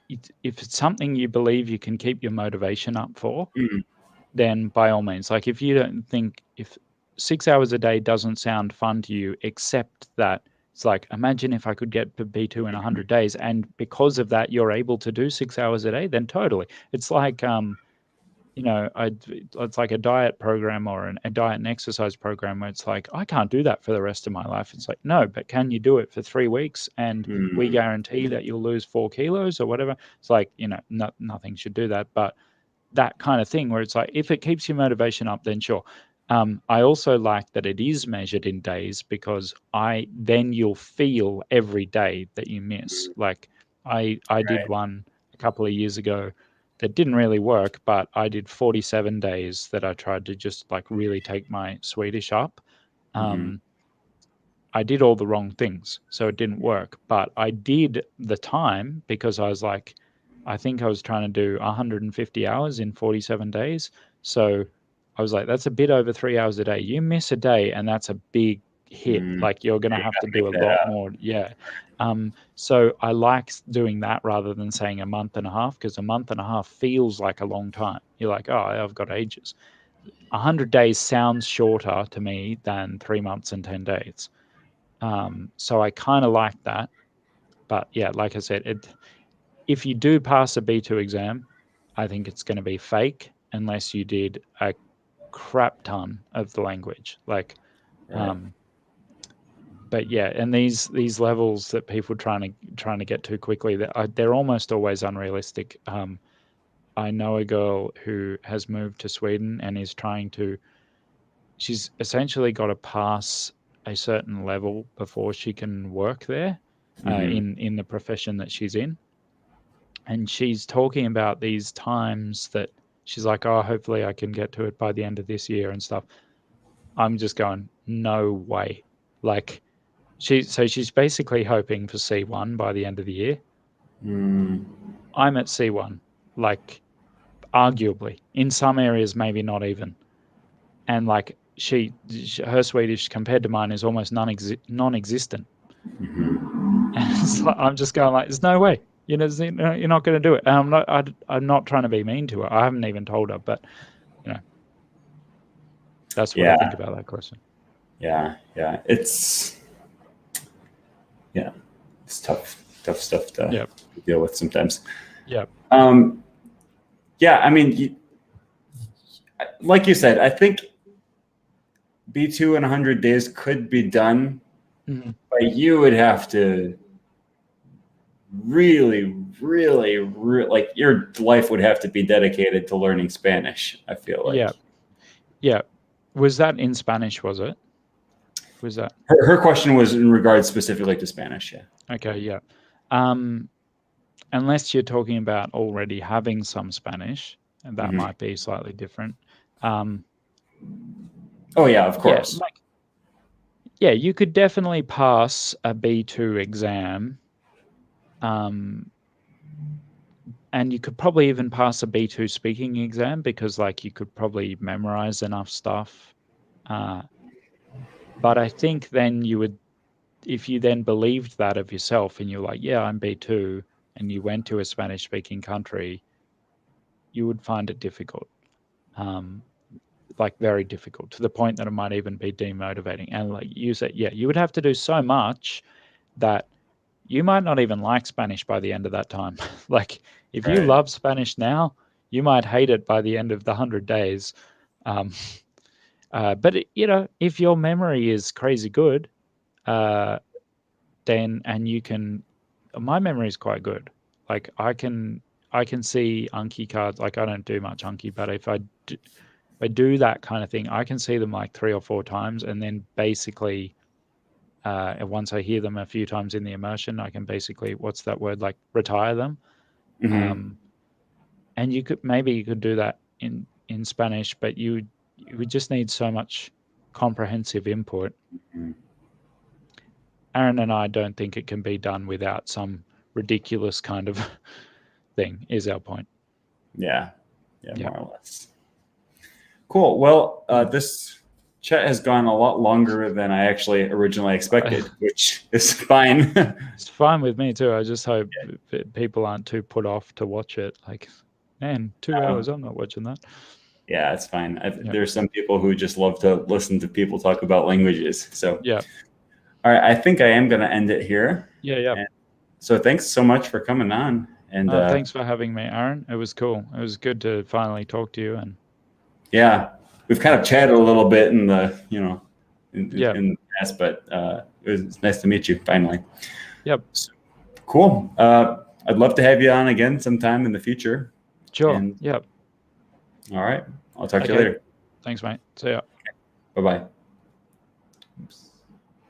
if it's something you believe you can keep your motivation up for, then by all means. Like, if you don't think, if 6 hours a day doesn't sound fun to you, except that it's like, imagine if I could get to B2 in 100 days, and because of that you're able to do 6 hours a day, then totally. It's like it's like a diet program or a diet and exercise program where it's like, I can't do that for the rest of my life. It's like, no, but can you do it for 3 weeks? And we guarantee that you'll lose 4 kilos or whatever. It's like, nothing should do that. But that kind of thing where it's like, if it keeps your motivation up, then sure. I also like that it is measured in days, because then you'll feel every day that you miss. Like I did one a couple of years ago that didn't really work, but I did 47 days that I tried to just like really take my Swedish up. I did all the wrong things, so it didn't work, but I did the time because I was like, I think I was trying to do 150 hours in 47 days. So I was like, that's a bit over 3 hours a day. You miss a day and that's a big hit. Like you're going to have to do a lot more. Yeah. So I like doing that rather than saying a month and a half, because a month and a half feels like a long time. You're like, oh, I've got ages. 100 days sounds shorter to me than 3 months and 10 days. So I kind of like that. But yeah, like I said, if you do pass a B2 exam, I think it's going to be fake unless you did a crap ton of the language. Like, but yeah, and these levels that people trying to get too quickly, they're almost always unrealistic. I know a girl who has moved to Sweden and is she's essentially got to pass a certain level before she can work there in the profession that she's in. And she's talking about these times that she's like, oh, hopefully I can get to it by the end of this year and stuff. I'm just going, no way. Like, she's basically hoping for C1 by the end of the year. I'm at C1, like, arguably. In some areas, maybe not even. And like, her Swedish compared to mine is almost non-existent. And it's like, I'm just going like, there's no way. You're not going to do it. And I'm not trying to be mean to her. I haven't even told her, but that's what I think about that question. Yeah. It's tough stuff to deal with sometimes. Yeah. Yeah. I mean, like you said, I think B2 in 100 days could be done, but you would have to really, like your life would have to be dedicated to learning Spanish, I feel like. Yeah. Was that in Spanish, was it? Was that? Her question was in regards specifically to Spanish, yeah. Okay, yeah. Unless you're talking about already having some Spanish, and that might be slightly different. Oh yeah, of course. Yeah, you could definitely pass a B2 exam. And you could probably even pass a B2 speaking exam, because like you could probably memorize enough stuff. But I think then you would, if you then believed that of yourself and you're like, yeah, I'm B2, and you went to a Spanish speaking country, you would find it difficult. Like very difficult, to the point that it might even be demotivating. And like you said, yeah, you would have to do so much that you might not even like Spanish by the end of that time. Like if you love Spanish now, you might hate it by the end of the 100 days. But if your memory is crazy good, then, and you can, my memory is quite good. Like I can see Anki cards. Like I don't do much Anki, but if I do that kind of thing, I can see them like 3 or 4 times, and then basically, once I hear them a few times in the immersion, I can basically, what's that word, like retire them. And you could do that in Spanish, but you would just need so much comprehensive input. Aaron and I don't think it can be done without some ridiculous kind of thing, is our point. Yeah, more or less. Cool. Well, this chat has gone a lot longer than I actually originally expected, which is fine. It's fine with me too. I just hope that people aren't too put off to watch it. Like, man, 2 hours, I'm not watching that. Yeah, it's fine. There's some people who just love to listen to people talk about languages. So yeah. All right, I think I am going to end it here. Yeah. And so thanks so much for coming on. And thanks for having me, Aaron. It was cool. It was good to finally talk to you. And yeah, we've kind of chatted a little bit in the, in the past, but it's nice to meet you finally. Yep. So, cool. I'd love to have you on again sometime in the future. Sure. Yep. All right. I'll talk to you later. Thanks, mate. See ya. Bye-bye. Oops.